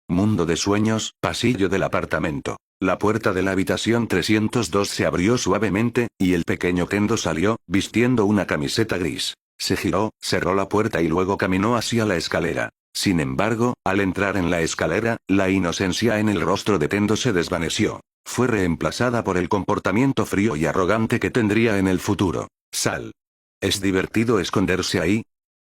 Mundo de sueños, pasillo del apartamento. La puerta de la habitación 302 se abrió suavemente, y el pequeño Tendo salió, vistiendo una camiseta gris. Se giró, cerró la puerta y luego caminó hacia la escalera. Sin embargo, al entrar en la escalera, la inocencia en el rostro de Tendo se desvaneció. Fue reemplazada por el comportamiento frío y arrogante que tendría en el futuro. Sal. ¿Es divertido esconderse ahí?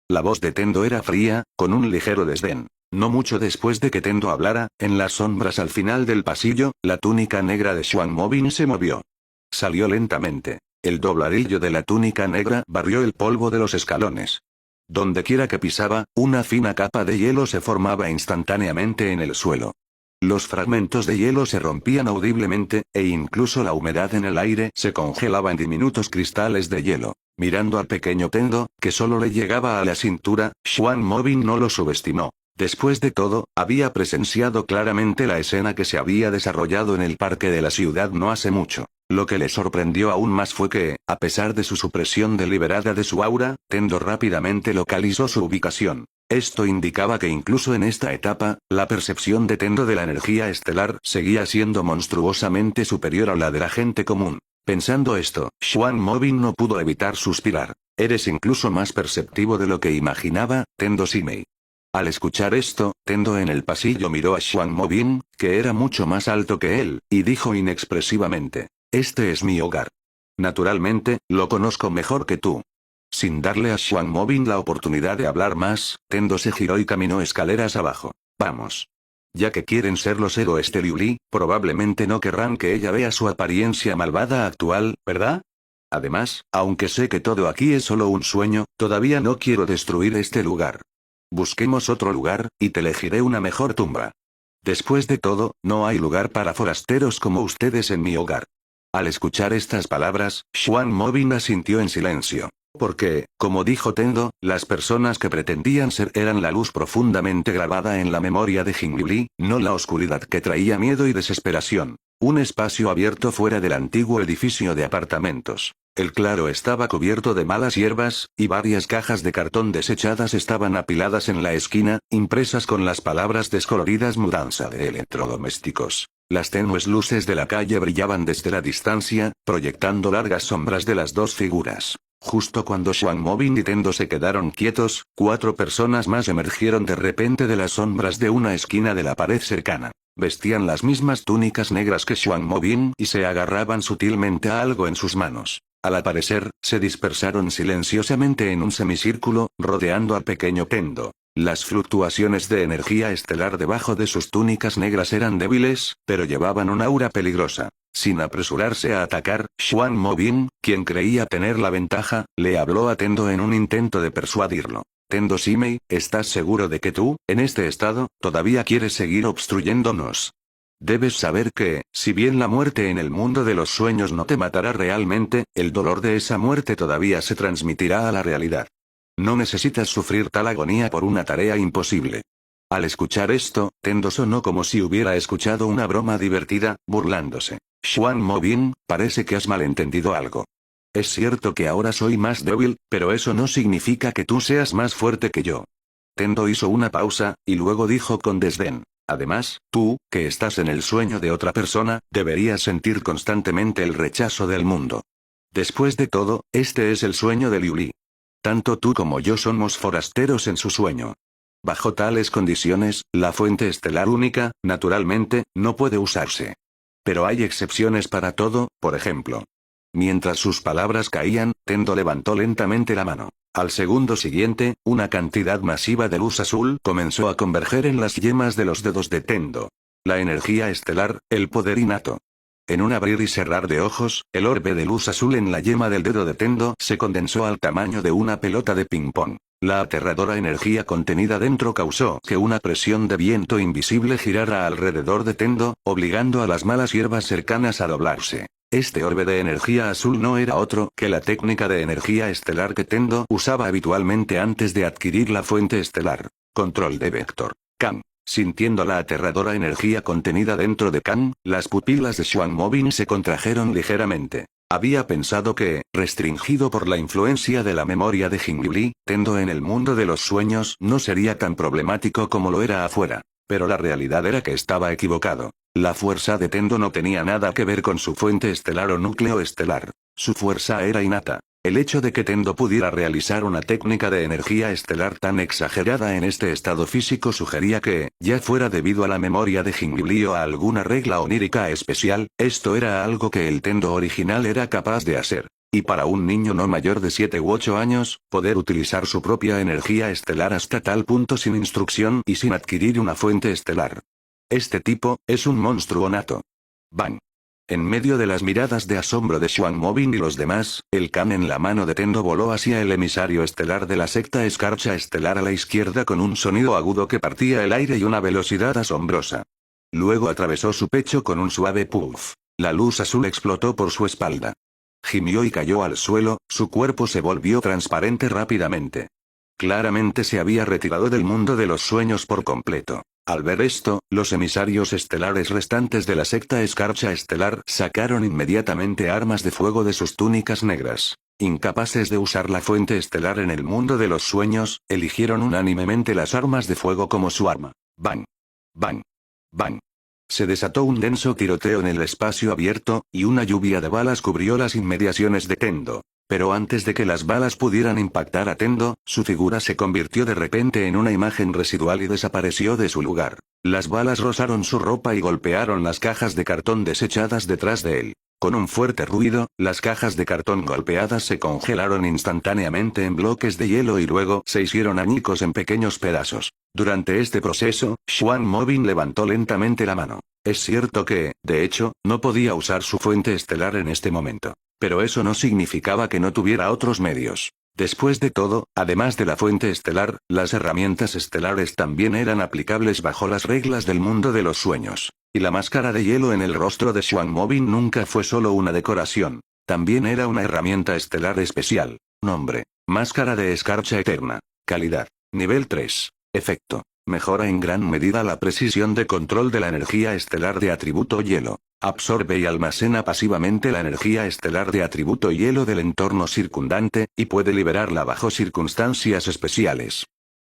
La voz de Tendo era fría, con un ligero desdén. No mucho después de que Tendo hablara, en las sombras al final del pasillo, la túnica negra de Xuan Mobin se movió. Salió lentamente. El dobladillo de la túnica negra barrió el polvo de los escalones. Dondequiera que pisaba, una fina capa de hielo se formaba instantáneamente en el suelo. Los fragmentos de hielo se rompían audiblemente, e incluso la humedad en el aire se congelaba en diminutos cristales de hielo. Mirando al pequeño Tendo, que solo le llegaba a la cintura, Xuan Mobin no lo subestimó. Después de todo, había presenciado claramente la escena que se había desarrollado en el parque de la ciudad no hace mucho. Lo que le sorprendió aún más fue que, a pesar de su supresión deliberada de su aura, Tendo rápidamente localizó su ubicación. Esto indicaba que incluso en esta etapa, la percepción de Tendo de la energía estelar seguía siendo monstruosamente superior a la de la gente común. Pensando esto, Xuan Mobin no pudo evitar suspirar. Eres incluso más perceptivo de lo que imaginaba, Tendo Simei. Al escuchar esto, Tendo en el pasillo miró a Xuan Mobin, que era mucho más alto que él, y dijo inexpresivamente: este es mi hogar. Naturalmente, lo conozco mejor que tú. Sin darle a Xuan Mobin la oportunidad de hablar más, Tendo se giró y caminó escaleras abajo. Vamos. Ya que quieren ser los héroes de Liu Li, probablemente no querrán que ella vea su apariencia malvada actual, ¿verdad? Además, aunque sé que todo aquí es solo un sueño, todavía no quiero destruir este lugar. Busquemos otro lugar, y te elegiré una mejor tumba. Después de todo, no hay lugar para forasteros como ustedes en mi hogar. Al escuchar estas palabras, Xuan Mobin asintió en silencio. Porque, como dijo Tendo, las personas que pretendían ser eran la luz profundamente grabada en la memoria de Jing Liuli, no la oscuridad que traía miedo y desesperación. Un espacio abierto fuera del antiguo edificio de apartamentos. El claro estaba cubierto de malas hierbas, y varias cajas de cartón desechadas estaban apiladas en la esquina, impresas con las palabras descoloridas mudanza de electrodomésticos. Las tenues luces de la calle brillaban desde la distancia, proyectando largas sombras de las dos figuras. Justo cuando Xuan Mobin y Tendo se quedaron quietos, 4 personas más emergieron de repente de las sombras de una esquina de la pared cercana. Vestían las mismas túnicas negras que Xuan Mobin y se agarraban sutilmente a algo en sus manos. Al aparecer, se dispersaron silenciosamente en un semicírculo, rodeando al pequeño Tendo. Las fluctuaciones de energía estelar debajo de sus túnicas negras eran débiles, pero llevaban un aura peligrosa. Sin apresurarse a atacar, Xuan Mobin, quien creía tener la ventaja, le habló a Tendo en un intento de persuadirlo. Tendo Simei, ¿estás seguro de que tú, en este estado, todavía quieres seguir obstruyéndonos? Debes saber que, si bien la muerte en el mundo de los sueños no te matará realmente, el dolor de esa muerte todavía se transmitirá a la realidad. No necesitas sufrir tal agonía por una tarea imposible. Al escuchar esto, Tendo sonó como si hubiera escuchado una broma divertida, burlándose. Xuan Mobin, parece que has malentendido algo. Es cierto que ahora soy más débil, pero eso no significa que tú seas más fuerte que yo. Tendo hizo una pausa, y luego dijo con desdén. Además, tú, que estás en el sueño de otra persona, deberías sentir constantemente el rechazo del mundo. Después de todo, este es el sueño de Liu Li. Tanto tú como yo somos forasteros en su sueño. Bajo tales condiciones, la fuente estelar única, naturalmente, no puede usarse. Pero hay excepciones para todo, por ejemplo. Mientras sus palabras caían, Tendo levantó lentamente la mano. Al segundo siguiente, una cantidad masiva de luz azul comenzó a converger en las yemas de los dedos de Tendo. La energía estelar, el poder innato. En un abrir y cerrar de ojos, el orbe de luz azul en la yema del dedo de Tendo se condensó al tamaño de una pelota de ping-pong. La aterradora energía contenida dentro causó que una presión de viento invisible girara alrededor de Tendo, obligando a las malas hierbas cercanas a doblarse. Este orbe de energía azul no era otro que la técnica de energía estelar que Tendo usaba habitualmente antes de adquirir la fuente estelar. Control de vector. Kang. Sintiendo la aterradora energía contenida dentro de Kang, las pupilas de Xuan Mobin se contrajeron ligeramente. Había pensado que, restringido por la influencia de la memoria de Jing Liuli, Tendo en el mundo de los sueños no sería tan problemático como lo era afuera. Pero la realidad era que estaba equivocado. La fuerza de Tendo no tenía nada que ver con su fuente estelar o núcleo estelar. Su fuerza era innata. El hecho de que Tendo pudiera realizar una técnica de energía estelar tan exagerada en este estado físico sugería que, ya fuera debido a la memoria de Jing Liuli o a alguna regla onírica especial, esto era algo que el Tendo original era capaz de hacer. Y para un niño no mayor de 7 u 8 años, poder utilizar su propia energía estelar hasta tal punto sin instrucción y sin adquirir una fuente estelar. Este tipo, es un monstruo nato. Bang. En medio de las miradas de asombro de Xuan Mobin y los demás, el Kan en la mano de Tendo voló hacia el emisario estelar de la secta Escarcha Estelar a la izquierda con un sonido agudo que partía el aire y una velocidad asombrosa. Luego atravesó su pecho con un suave puff. La luz azul explotó por su espalda. Gimió y cayó al suelo, su cuerpo se volvió transparente rápidamente. Claramente se había retirado del mundo de los sueños por completo. Al ver esto, los emisarios estelares restantes de la secta Escarcha Estelar sacaron inmediatamente armas de fuego de sus túnicas negras. Incapaces de usar la fuente estelar en el mundo de los sueños, eligieron unánimemente las armas de fuego como su arma. Bang. Bang. Bang. Se desató un denso tiroteo en el espacio abierto, y una lluvia de balas cubrió las inmediaciones de Tendo. Pero antes de que las balas pudieran impactar a Tendo, su figura se convirtió de repente en una imagen residual y desapareció de su lugar. Las balas rozaron su ropa y golpearon las cajas de cartón desechadas detrás de él. Con un fuerte ruido, las cajas de cartón golpeadas se congelaron instantáneamente en bloques de hielo y luego se hicieron añicos en pequeños pedazos. Durante este proceso, Xuan Mobin levantó lentamente la mano. Es cierto que, de hecho, no podía usar su fuente estelar en este momento. Pero eso no significaba que no tuviera otros medios. Después de todo, además de la fuente estelar, las herramientas estelares también eran aplicables bajo las reglas del mundo de los sueños. Y la máscara de hielo en el rostro de Xuan Mobin nunca fue solo una decoración. También era una herramienta estelar especial. Nombre: Máscara de Escarcha Eterna. Calidad: Nivel 3. Efecto: mejora en gran medida la precisión de control de la energía estelar de atributo hielo. Absorbe y almacena pasivamente la energía estelar de atributo hielo del entorno circundante, y puede liberarla bajo circunstancias especiales.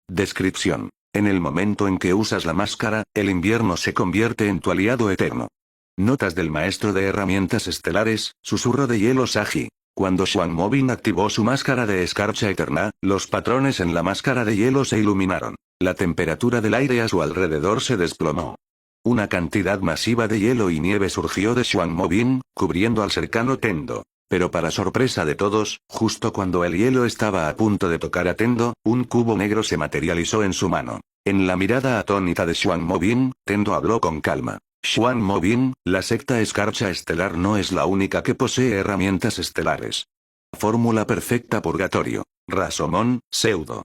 Descripción: en el momento en que usas la máscara, el invierno se convierte en tu aliado eterno. Notas del maestro de herramientas estelares, susurro de hielo Sagi. Cuando Xuan Mobin activó su máscara de escarcha eterna, los patrones en la máscara de hielo se iluminaron. La temperatura del aire a su alrededor se desplomó. Una cantidad masiva de hielo y nieve surgió de Xuan Mobin, cubriendo al cercano Tendo. Pero para sorpresa de todos, justo cuando el hielo estaba a punto de tocar a Tendo, un cubo negro se materializó en su mano. En la mirada atónita de Xuan Mobin, Tendo habló con calma. Xuan Mobin, la secta Escarcha Estelar no es la única que posee herramientas estelares. Fórmula perfecta purgatorio. Rasomón, pseudo.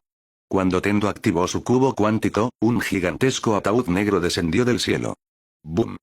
Cuando Tendo activó su cubo cuántico, un gigantesco ataúd negro descendió del cielo. ¡Boom!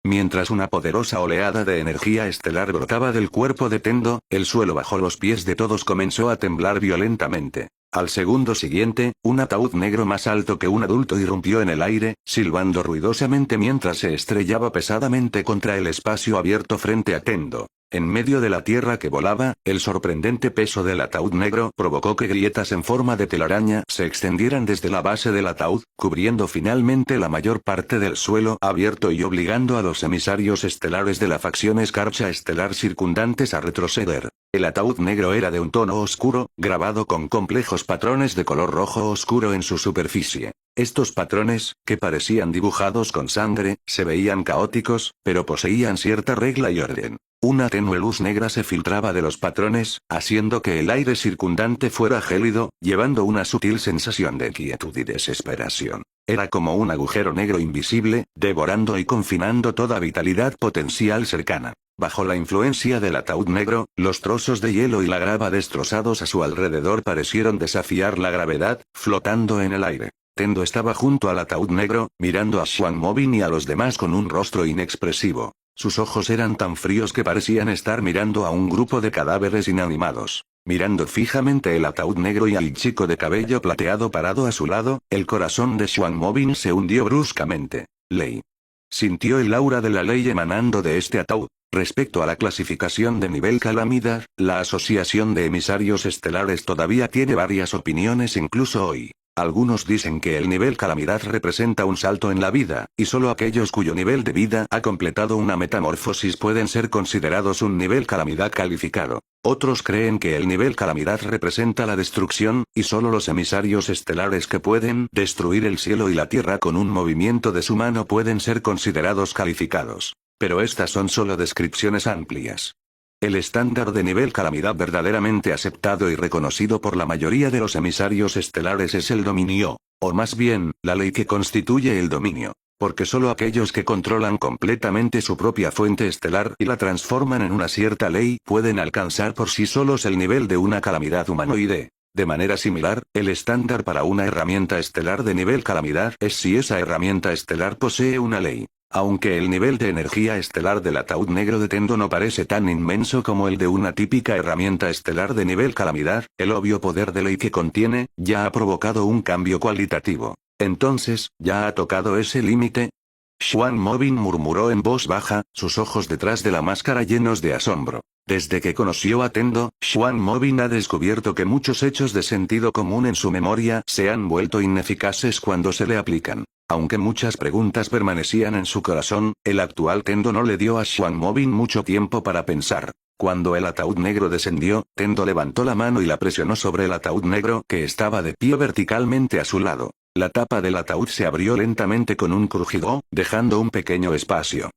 Mientras una poderosa oleada de energía estelar brotaba del cuerpo de Tendo, el suelo bajo los pies de todos comenzó a temblar violentamente. Al segundo siguiente, un ataúd negro más alto que un adulto irrumpió en el aire, silbando ruidosamente mientras se estrellaba pesadamente contra el espacio abierto frente a Tendo. En medio de la tierra que volaba, el sorprendente peso del ataúd negro provocó que grietas en forma de telaraña se extendieran desde la base del ataúd, cubriendo finalmente la mayor parte del suelo abierto y obligando a los emisarios estelares de la facción Escarcha Estelar circundantes a retroceder. El ataúd negro era de un tono oscuro, grabado con complejos patrones de color rojo oscuro en su superficie. Estos patrones, que parecían dibujados con sangre, se veían caóticos, pero poseían cierta regla y orden. Una tenue luz negra se filtraba de los patrones, haciendo que el aire circundante fuera gélido, llevando una sutil sensación de quietud y desesperación. Era como un agujero negro invisible, devorando y confinando toda vitalidad potencial cercana. Bajo la influencia del ataúd negro, los trozos de hielo y la grava destrozados a su alrededor parecieron desafiar la gravedad, flotando en el aire. Tendo estaba junto al ataúd negro, mirando a Xuan Mobin y a los demás con un rostro inexpresivo. Sus ojos eran tan fríos que parecían estar mirando a un grupo de cadáveres inanimados. Mirando fijamente el ataúd negro y al chico de cabello plateado parado a su lado, el corazón de Xuan Mobin se hundió bruscamente. Ley. Sintió el aura de la ley emanando de este ataúd. Respecto a la clasificación de nivel calamidad, la Asociación de Emisarios Estelares todavía tiene varias opiniones incluso hoy. Algunos dicen que el nivel calamidad representa un salto en la vida, y solo aquellos cuyo nivel de vida ha completado una metamorfosis pueden ser considerados un nivel calamidad calificado. Otros creen que el nivel calamidad representa la destrucción, y solo los emisarios estelares que pueden destruir el cielo y la tierra con un movimiento de su mano pueden ser considerados calificados. Pero estas son solo descripciones amplias. El estándar de nivel calamidad verdaderamente aceptado y reconocido por la mayoría de los emisarios estelares es el dominio, o más bien, la ley que constituye el dominio. Porque solo aquellos que controlan completamente su propia fuente estelar y la transforman en una cierta ley pueden alcanzar por sí solos el nivel de una calamidad humanoide. De manera similar, el estándar para una herramienta estelar de nivel calamidad es si esa herramienta estelar posee una ley. Aunque el nivel de energía estelar del ataúd negro de Tendo no parece tan inmenso como el de una típica herramienta estelar de nivel calamidad, el obvio poder de ley que contiene, ya ha provocado un cambio cualitativo. Entonces, ¿ya ha tocado ese límite? Xuan Mobin murmuró en voz baja, sus ojos detrás de la máscara llenos de asombro. Desde que conoció a Tendo, Xuan Mobin ha descubierto que muchos hechos de sentido común en su memoria se han vuelto ineficaces cuando se le aplican. Aunque muchas preguntas permanecían en su corazón, el actual Tendo no le dio a Xuan Mobin mucho tiempo para pensar. Cuando el ataúd negro descendió, Tendo levantó la mano y la presionó sobre el ataúd negro que estaba de pie verticalmente a su lado. La tapa del ataúd se abrió lentamente con un crujido, dejando un pequeño espacio.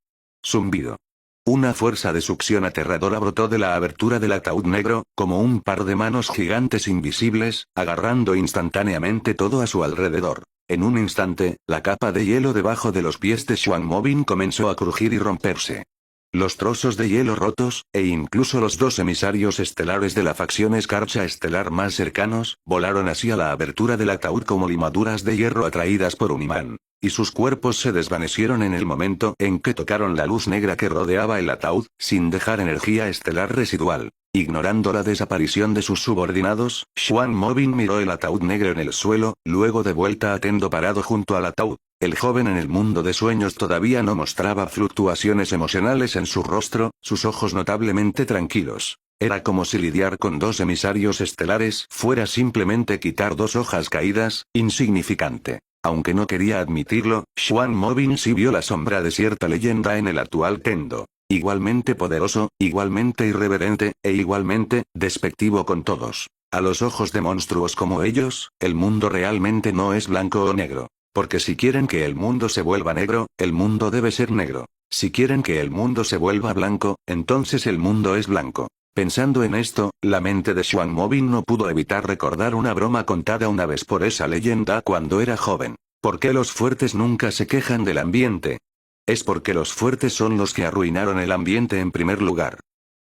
Zumbido. Una fuerza de succión aterradora brotó de la abertura del ataúd negro, como un par de manos gigantes invisibles, agarrando instantáneamente todo a su alrededor. En un instante, la capa de hielo debajo de los pies de Xuan Mobin comenzó a crujir y romperse. Los trozos de hielo rotos, e incluso los dos emisarios estelares de la facción escarcha estelar más cercanos, volaron hacia la abertura del ataúd como limaduras de hierro atraídas por un imán, y sus cuerpos se desvanecieron en el momento en que tocaron la luz negra que rodeaba el ataúd, sin dejar energía estelar residual. Ignorando la desaparición de sus subordinados, Xuan Mobin miró el ataúd negro en el suelo, luego de vuelta a Tendo parado junto al ataúd. El joven en el mundo de sueños todavía no mostraba fluctuaciones emocionales en su rostro, sus ojos notablemente tranquilos. Era como si lidiar con dos emisarios estelares fuera simplemente quitar dos hojas caídas, insignificante. Aunque no quería admitirlo, Xuan Mobin sí vio la sombra de cierta leyenda en el actual Tendo. Igualmente poderoso, igualmente irreverente, e igualmente, despectivo con todos. A los ojos de monstruos como ellos, el mundo realmente no es blanco o negro. Porque si quieren que el mundo se vuelva negro, el mundo debe ser negro. Si quieren que el mundo se vuelva blanco, entonces el mundo es blanco. Pensando en esto, la mente de Xuan Mobin no pudo evitar recordar una broma contada una vez por esa leyenda cuando era joven. ¿Por qué los fuertes nunca se quejan del ambiente? Es porque los fuertes son los que arruinaron el ambiente en primer lugar.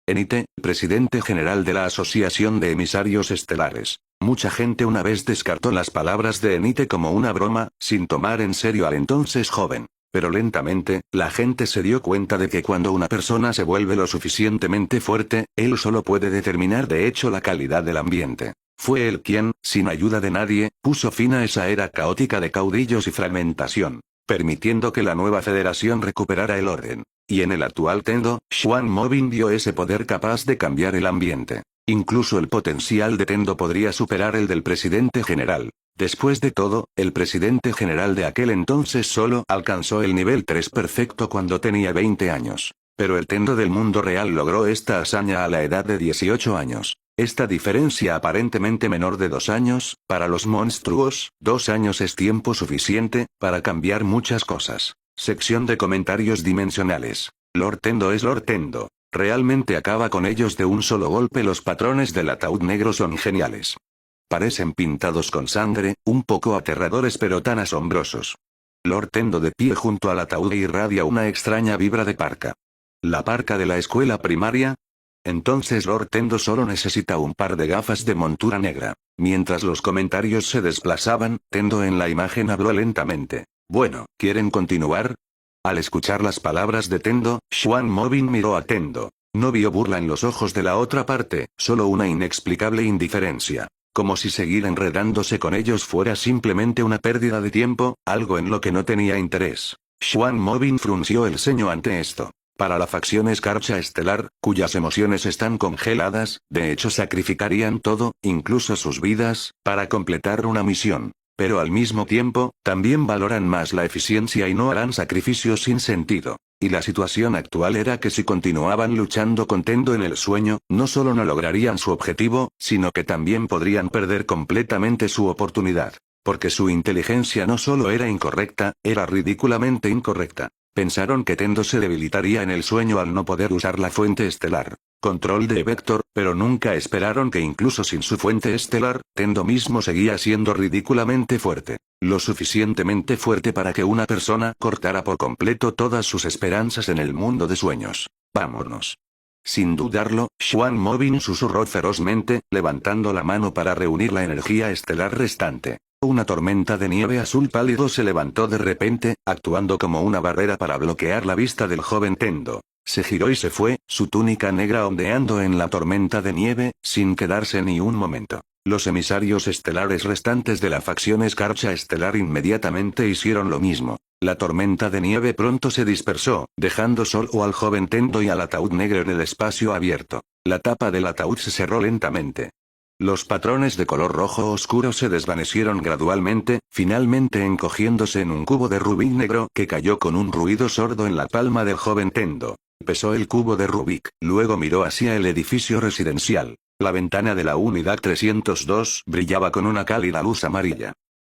Enite, presidente general de la Asociación de Emisarios Estelares. Mucha gente una vez descartó las palabras de Enite como una broma, sin tomar en serio al entonces joven. Pero lentamente, la gente se dio cuenta de que cuando una persona se vuelve lo suficientemente fuerte, él solo puede determinar de hecho la calidad del ambiente. Fue él quien, sin ayuda de nadie, puso fin a esa era caótica de caudillos y fragmentación, permitiendo que la nueva federación recuperara el orden. Y en el actual Tendo, Xuan Mobin vio ese poder capaz de cambiar el ambiente. Incluso el potencial de Tendo podría superar el del presidente general. Después de todo, el presidente general de aquel entonces solo alcanzó el nivel 3 perfecto cuando tenía 20 años. Pero el Tendo del mundo real logró esta hazaña a la edad de 18 años. Esta diferencia aparentemente menor de 2 años, para los monstruos, 2 años es tiempo suficiente para cambiar muchas cosas. Sección de comentarios dimensionales. Lord Tendo es Lord Tendo. Realmente acaba con ellos de un solo golpe. Los patrones del ataúd negro son geniales. Parecen pintados con sangre, un poco aterradores pero tan asombrosos. Lord Tendo de pie junto al ataúd irradia una extraña vibra de parca. ¿La parca de la escuela primaria? Entonces Lord Tendo solo necesita un par de gafas de montura negra. Mientras los comentarios se desplazaban, Tendo en la imagen habló lentamente. Bueno, ¿quieren continuar? Al escuchar las palabras de Tendo, Xuan Mobin miró a Tendo. No vio burla en los ojos de la otra parte, solo una inexplicable indiferencia. Como si seguir enredándose con ellos fuera simplemente una pérdida de tiempo, algo en lo que no tenía interés. Xuan Mobin frunció el ceño ante esto. Para la facción escarcha estelar, cuyas emociones están congeladas, de hecho sacrificarían todo, incluso sus vidas, para completar una misión. Pero al mismo tiempo, también valoran más la eficiencia y no harán sacrificios sin sentido. Y la situación actual era que si continuaban luchando con Tendo en el sueño, no solo no lograrían su objetivo, sino que también podrían perder completamente su oportunidad. Porque su inteligencia no solo era incorrecta, era ridículamente incorrecta. Pensaron que Tendo se debilitaría en el sueño al no poder usar la fuente estelar. Control de Vector, pero nunca esperaron que incluso sin su fuente estelar, Tendo mismo seguía siendo ridículamente fuerte. Lo suficientemente fuerte para que una persona cortara por completo todas sus esperanzas en el mundo de sueños. Vámonos. Sin dudarlo, Xuan Mobin susurró ferozmente, levantando la mano para reunir la energía estelar restante. Una tormenta de nieve azul pálido se levantó de repente, actuando como una barrera para bloquear la vista del joven Tendo. Se giró y se fue, su túnica negra ondeando en la tormenta de nieve, sin quedarse ni un momento. Los emisarios estelares restantes de la facción Escarcha Estelar inmediatamente hicieron lo mismo. La tormenta de nieve pronto se dispersó, dejando solo al joven Tendo y al ataúd negro en el espacio abierto. La tapa del ataúd se cerró lentamente. Los patrones de color rojo oscuro se desvanecieron gradualmente, finalmente encogiéndose en un cubo de rubí negro que cayó con un ruido sordo en la palma del joven Tendo. Pesó el cubo de Rubik, luego miró hacia el edificio residencial. La ventana de la unidad 302 brillaba con una cálida luz amarilla.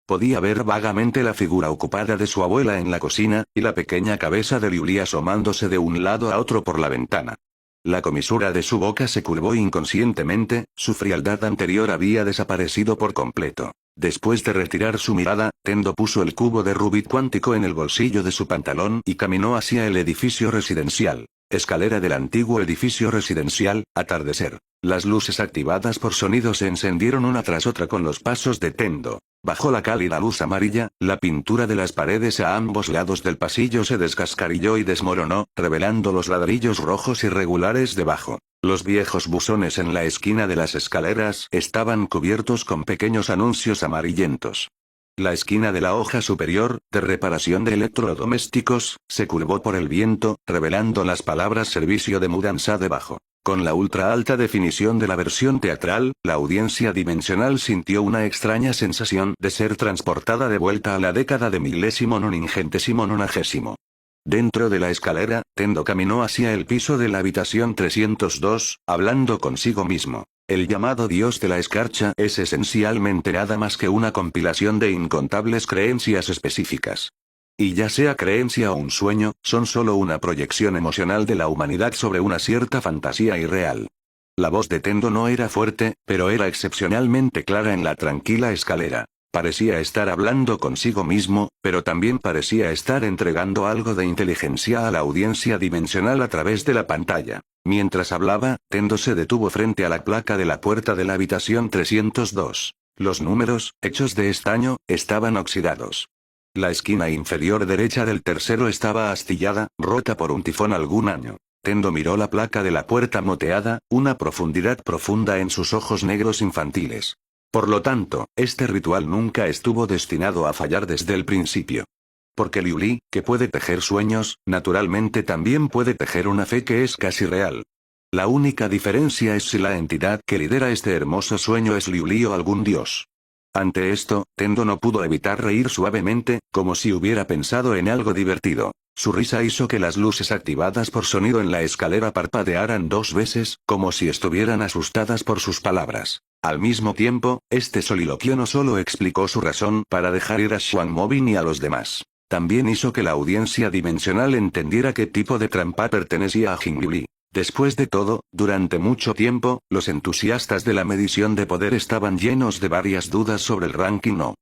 Podía ver vagamente la figura ocupada de su abuela en la cocina, y la pequeña cabeza de Liuli asomándose de un lado a otro por la ventana. La comisura de su boca se curvó inconscientemente, su frialdad anterior había desaparecido por completo. Después de retirar su mirada, Tendo puso el cubo de Rubik cuántico en el bolsillo de su pantalón y caminó hacia el edificio residencial. Escalera del antiguo edificio residencial, atardecer. Las luces activadas por sonido se encendieron una tras otra con los pasos de Tendo. Bajo la cálida luz amarilla, la pintura de las paredes a ambos lados del pasillo se descascarilló y desmoronó, revelando los ladrillos rojos irregulares debajo. Los viejos buzones en la esquina de las escaleras estaban cubiertos con pequeños anuncios amarillentos. La esquina de la hoja superior, de reparación de electrodomésticos, se curvó por el viento, revelando las palabras servicio de mudanza debajo. Con la ultra alta definición de la versión teatral, la audiencia dimensional sintió una extraña sensación de ser transportada de vuelta a la década de milésimo noningentésimo nonagésimo. Dentro de la escalera, Tendo caminó hacia el piso de la habitación 302, hablando consigo mismo. El llamado Dios de la Escarcha es esencialmente nada más que una compilación de incontables creencias específicas. Y ya sea creencia o un sueño, son solo una proyección emocional de la humanidad sobre una cierta fantasía irreal. La voz de Tendo no era fuerte, pero era excepcionalmente clara en la tranquila escalera. Parecía estar hablando consigo mismo, pero también parecía estar entregando algo de inteligencia a la audiencia dimensional a través de la pantalla. Mientras hablaba, Tendo se detuvo frente a la placa de la puerta de la habitación 302. Los números, hechos de estaño, estaban oxidados. La esquina inferior derecha del tercero estaba astillada, rota por un tifón algún año. Tendo miró la placa de la puerta moteada, una profundidad profunda en sus ojos negros infantiles. Por lo tanto, este ritual nunca estuvo destinado a fallar desde el principio. Porque Liuli, que puede tejer sueños, naturalmente también puede tejer una fe que es casi real. La única diferencia es si la entidad que lidera este hermoso sueño es Liuli o algún dios. Ante esto, Tendo no pudo evitar reír suavemente, como si hubiera pensado en algo divertido. Su risa hizo que las luces activadas por sonido en la escalera parpadearan 2 veces, como si estuvieran asustadas por sus palabras. Al mismo tiempo, este soliloquio no solo explicó su razón para dejar ir a Xuan Mobin y a los demás. También hizo que la audiencia dimensional entendiera qué tipo de trampa pertenecía a Jingliuli. Después de todo, durante mucho tiempo, los entusiastas de la medición de poder estaban llenos de varias dudas sobre el ranking No.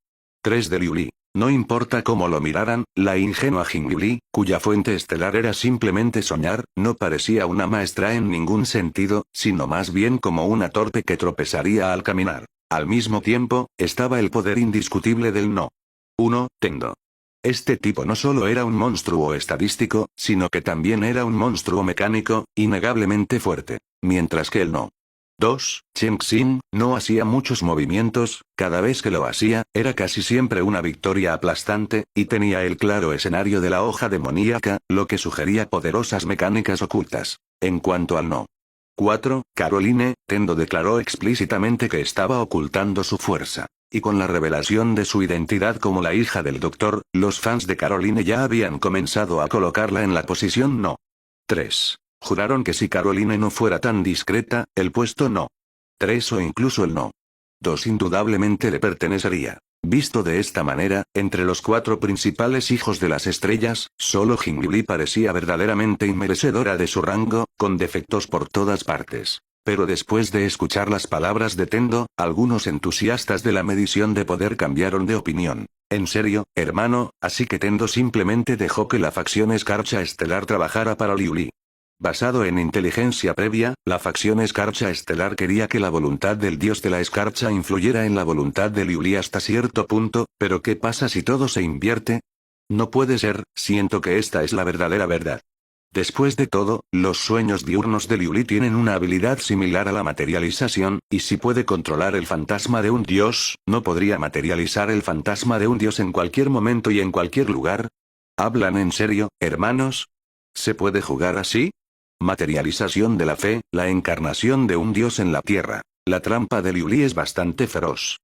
3 de Liuli. No importa cómo lo miraran, la ingenua Jingliuli, cuya fuente estelar era simplemente soñar, no parecía una maestra en ningún sentido, sino más bien como una torpe que tropezaría al caminar. Al mismo tiempo, estaba el poder indiscutible del No. 1. Tendo. Este tipo no solo era un monstruo estadístico, sino que también era un monstruo mecánico, innegablemente fuerte. Mientras que el No. 2. Chen Xin, no hacía muchos movimientos, cada vez que lo hacía, era casi siempre una victoria aplastante, y tenía el claro escenario de la hoja demoníaca, lo que sugería poderosas mecánicas ocultas. En cuanto al No. 4. Caroline, Tendo declaró explícitamente que estaba ocultando su fuerza. Y con la revelación de su identidad como la hija del doctor, los fans de Caroline ya habían comenzado a colocarla en la posición No. 3. Juraron que si Caroline no fuera tan discreta, el puesto No. 3 o incluso el No. 2 indudablemente le pertenecería. Visto de esta manera, entre los 4 principales hijos de las estrellas, solo Jingliuli parecía verdaderamente inmerecedora de su rango, con defectos por todas partes. Pero después de escuchar las palabras de Tendo, algunos entusiastas de la medición de poder cambiaron de opinión. En serio, hermano, así que Tendo simplemente dejó que la facción Escarcha Estelar trabajara para Liuli. Basado en inteligencia previa, la facción Escarcha Estelar quería que la voluntad del dios de la escarcha influyera en la voluntad de Liu Li hasta cierto punto, pero ¿qué pasa si todo se invierte? No puede ser, siento que esta es la verdadera verdad. Después de todo, los sueños diurnos de Liu Li tienen una habilidad similar a la materialización, y si puede controlar el fantasma de un dios, ¿no podría materializar el fantasma de un dios en cualquier momento y en cualquier lugar? ¿Hablan en serio, hermanos? ¿Se puede jugar así? Materialización de la fe, la encarnación de un dios en la tierra. La trampa de Liu Li es bastante feroz.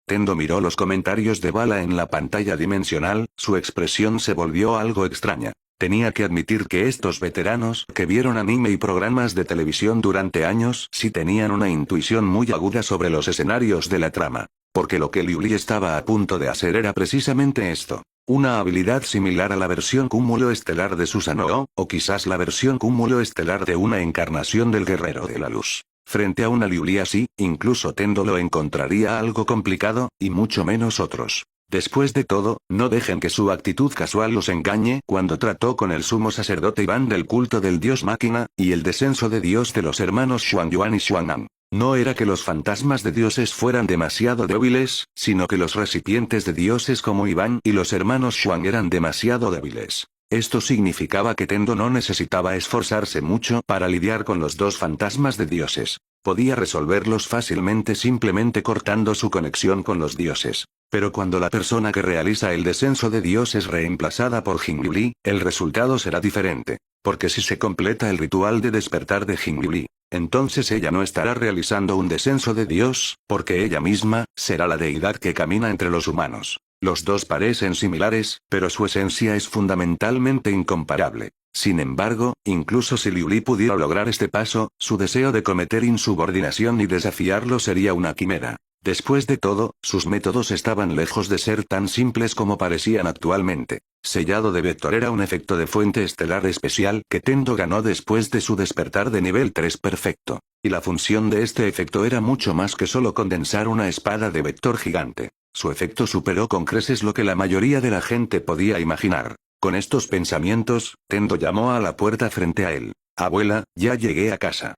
Tendo miró los comentarios de Bala en la pantalla dimensional, su expresión se volvió algo extraña. Tenía que admitir que estos veteranos que vieron anime y programas de televisión durante años sí tenían una intuición muy aguda sobre los escenarios de la trama. Porque lo que Liu Li estaba a punto de hacer era precisamente esto. Una habilidad similar a la versión cúmulo estelar de Susanoo, o quizás la versión cúmulo estelar de una encarnación del guerrero de la luz. Frente a una Liu Li así, incluso Tendo lo encontraría algo complicado, y mucho menos otros. Después de todo, no dejen que su actitud casual los engañe cuando trató con el sumo sacerdote Iván del culto del dios máquina, y el descenso de dios de los hermanos Xuanyuan y Xuanan. No era que los fantasmas de dioses fueran demasiado débiles, sino que los recipientes de dioses como Iván y los hermanos Xuan eran demasiado débiles. Esto significaba que Tendo no necesitaba esforzarse mucho para lidiar con los dos fantasmas de dioses. Podía resolverlos fácilmente simplemente cortando su conexión con los dioses. Pero cuando la persona que realiza el descenso de Dios es reemplazada por Jing Liu Li, el resultado será diferente. Porque si se completa el ritual de despertar de Jing Liu Li, entonces ella no estará realizando un descenso de Dios, porque ella misma será la deidad que camina entre los humanos. Los dos parecen similares, pero su esencia es fundamentalmente incomparable. Sin embargo, incluso si Liu Li pudiera lograr este paso, su deseo de cometer insubordinación y desafiarlo sería una quimera. Después de todo, sus métodos estaban lejos de ser tan simples como parecían actualmente. Sellado de vector era un efecto de fuente estelar especial que Tendo ganó después de su despertar de nivel 3 perfecto. Y la función de este efecto era mucho más que solo condensar una espada de vector gigante. Su efecto superó con creces lo que la mayoría de la gente podía imaginar. Con estos pensamientos, Tendo llamó a la puerta frente a él. Abuela, ya llegué a casa.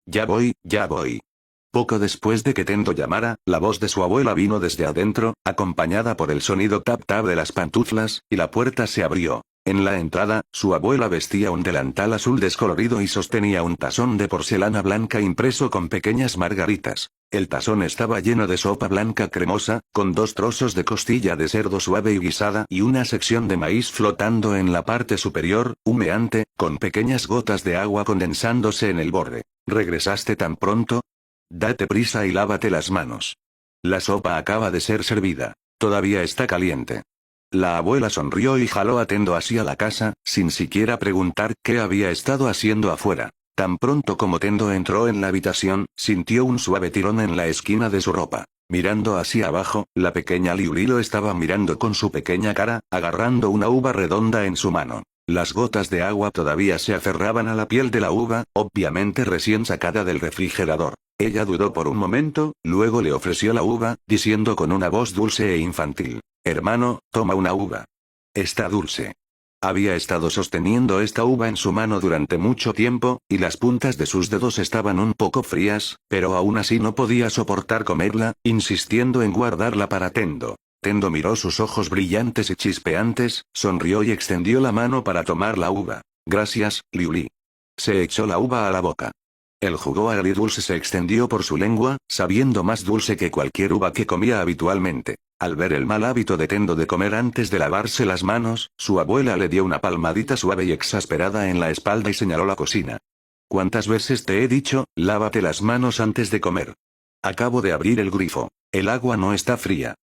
Ya voy, ya voy. Poco después de que Tendo llamara, la voz de su abuela vino desde adentro, acompañada por el sonido tap-tap de las pantuflas, y la puerta se abrió. En la entrada, su abuela vestía un delantal azul descolorido y sostenía un tazón de porcelana blanca impreso con pequeñas margaritas. El tazón estaba lleno de sopa blanca cremosa, con 2 trozos de costilla de cerdo suave y guisada y una sección de maíz flotando en la parte superior, humeante, con pequeñas gotas de agua condensándose en el borde. ¿Regresaste tan pronto? Date prisa y lávate las manos. La sopa acaba de ser servida. Todavía está caliente. La abuela sonrió y jaló a Tendo hacia la casa, sin siquiera preguntar qué había estado haciendo afuera. Tan pronto como Tendo entró en la habitación, sintió un suave tirón en la esquina de su ropa. Mirando hacia abajo, la pequeña Liu Li lo estaba mirando con su pequeña cara, agarrando una uva redonda en su mano. Las gotas de agua todavía se aferraban a la piel de la uva, obviamente recién sacada del refrigerador. Ella dudó por un momento, luego le ofreció la uva, diciendo con una voz dulce e infantil: «Hermano, toma una uva. Está dulce». Había estado sosteniendo esta uva en su mano durante mucho tiempo, y las puntas de sus dedos estaban un poco frías, pero aún así no podía soportar comerla, insistiendo en guardarla para Tendo. Tendo miró sus ojos brillantes y chispeantes, sonrió y extendió la mano para tomar la uva. «Gracias, Liu Li». Se echó la uva a la boca. El jugo agridulce se extendió por su lengua, sabiendo más dulce que cualquier uva que comía habitualmente. Al ver el mal hábito de Tendo de comer antes de lavarse las manos, su abuela le dio una palmadita suave y exasperada en la espalda y señaló la cocina. «¿Cuántas veces te he dicho, lávate las manos antes de comer? Acabo de abrir el grifo. El agua no está fría.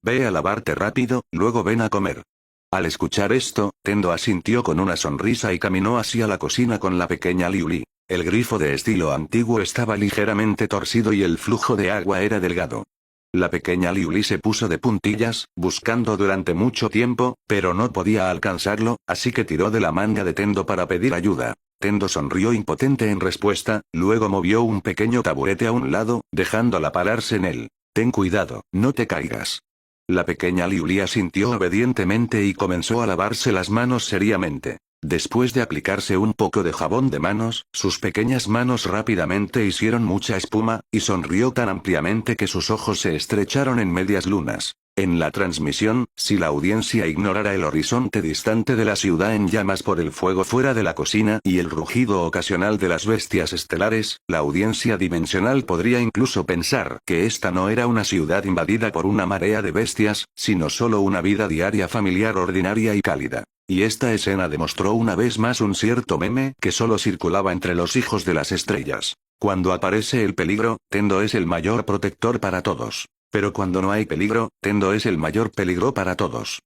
Ve a lavarte rápido, luego ven a comer». Al escuchar esto, Tendo asintió con una sonrisa y caminó hacia la cocina con la pequeña Liu Li. El grifo de estilo antiguo estaba ligeramente torcido y el flujo de agua era delgado. La pequeña Liu Li se puso de puntillas, buscando durante mucho tiempo, pero no podía alcanzarlo, así que tiró de la manga de Tendo para pedir ayuda. Tendo sonrió impotente en respuesta, luego movió un pequeño taburete a un lado, dejándola pararse en él. «Ten cuidado, no te caigas». La pequeña Liu Li asintió obedientemente y comenzó a lavarse las manos seriamente. Después de aplicarse un poco de jabón de manos, sus pequeñas manos rápidamente hicieron mucha espuma, y sonrió tan ampliamente que sus ojos se estrecharon en medias lunas. En la transmisión, si la audiencia ignorara el horizonte distante de la ciudad en llamas por el fuego fuera de la cocina y el rugido ocasional de las bestias estelares, la audiencia dimensional podría incluso pensar que esta no era una ciudad invadida por una marea de bestias, sino solo una vida diaria familiar ordinaria y cálida. Y esta escena demostró una vez más un cierto meme que solo circulaba entre los hijos de las estrellas. Cuando aparece el peligro, Tendo es el mayor protector para todos. Pero cuando no hay peligro, Tendo es el mayor peligro para todos.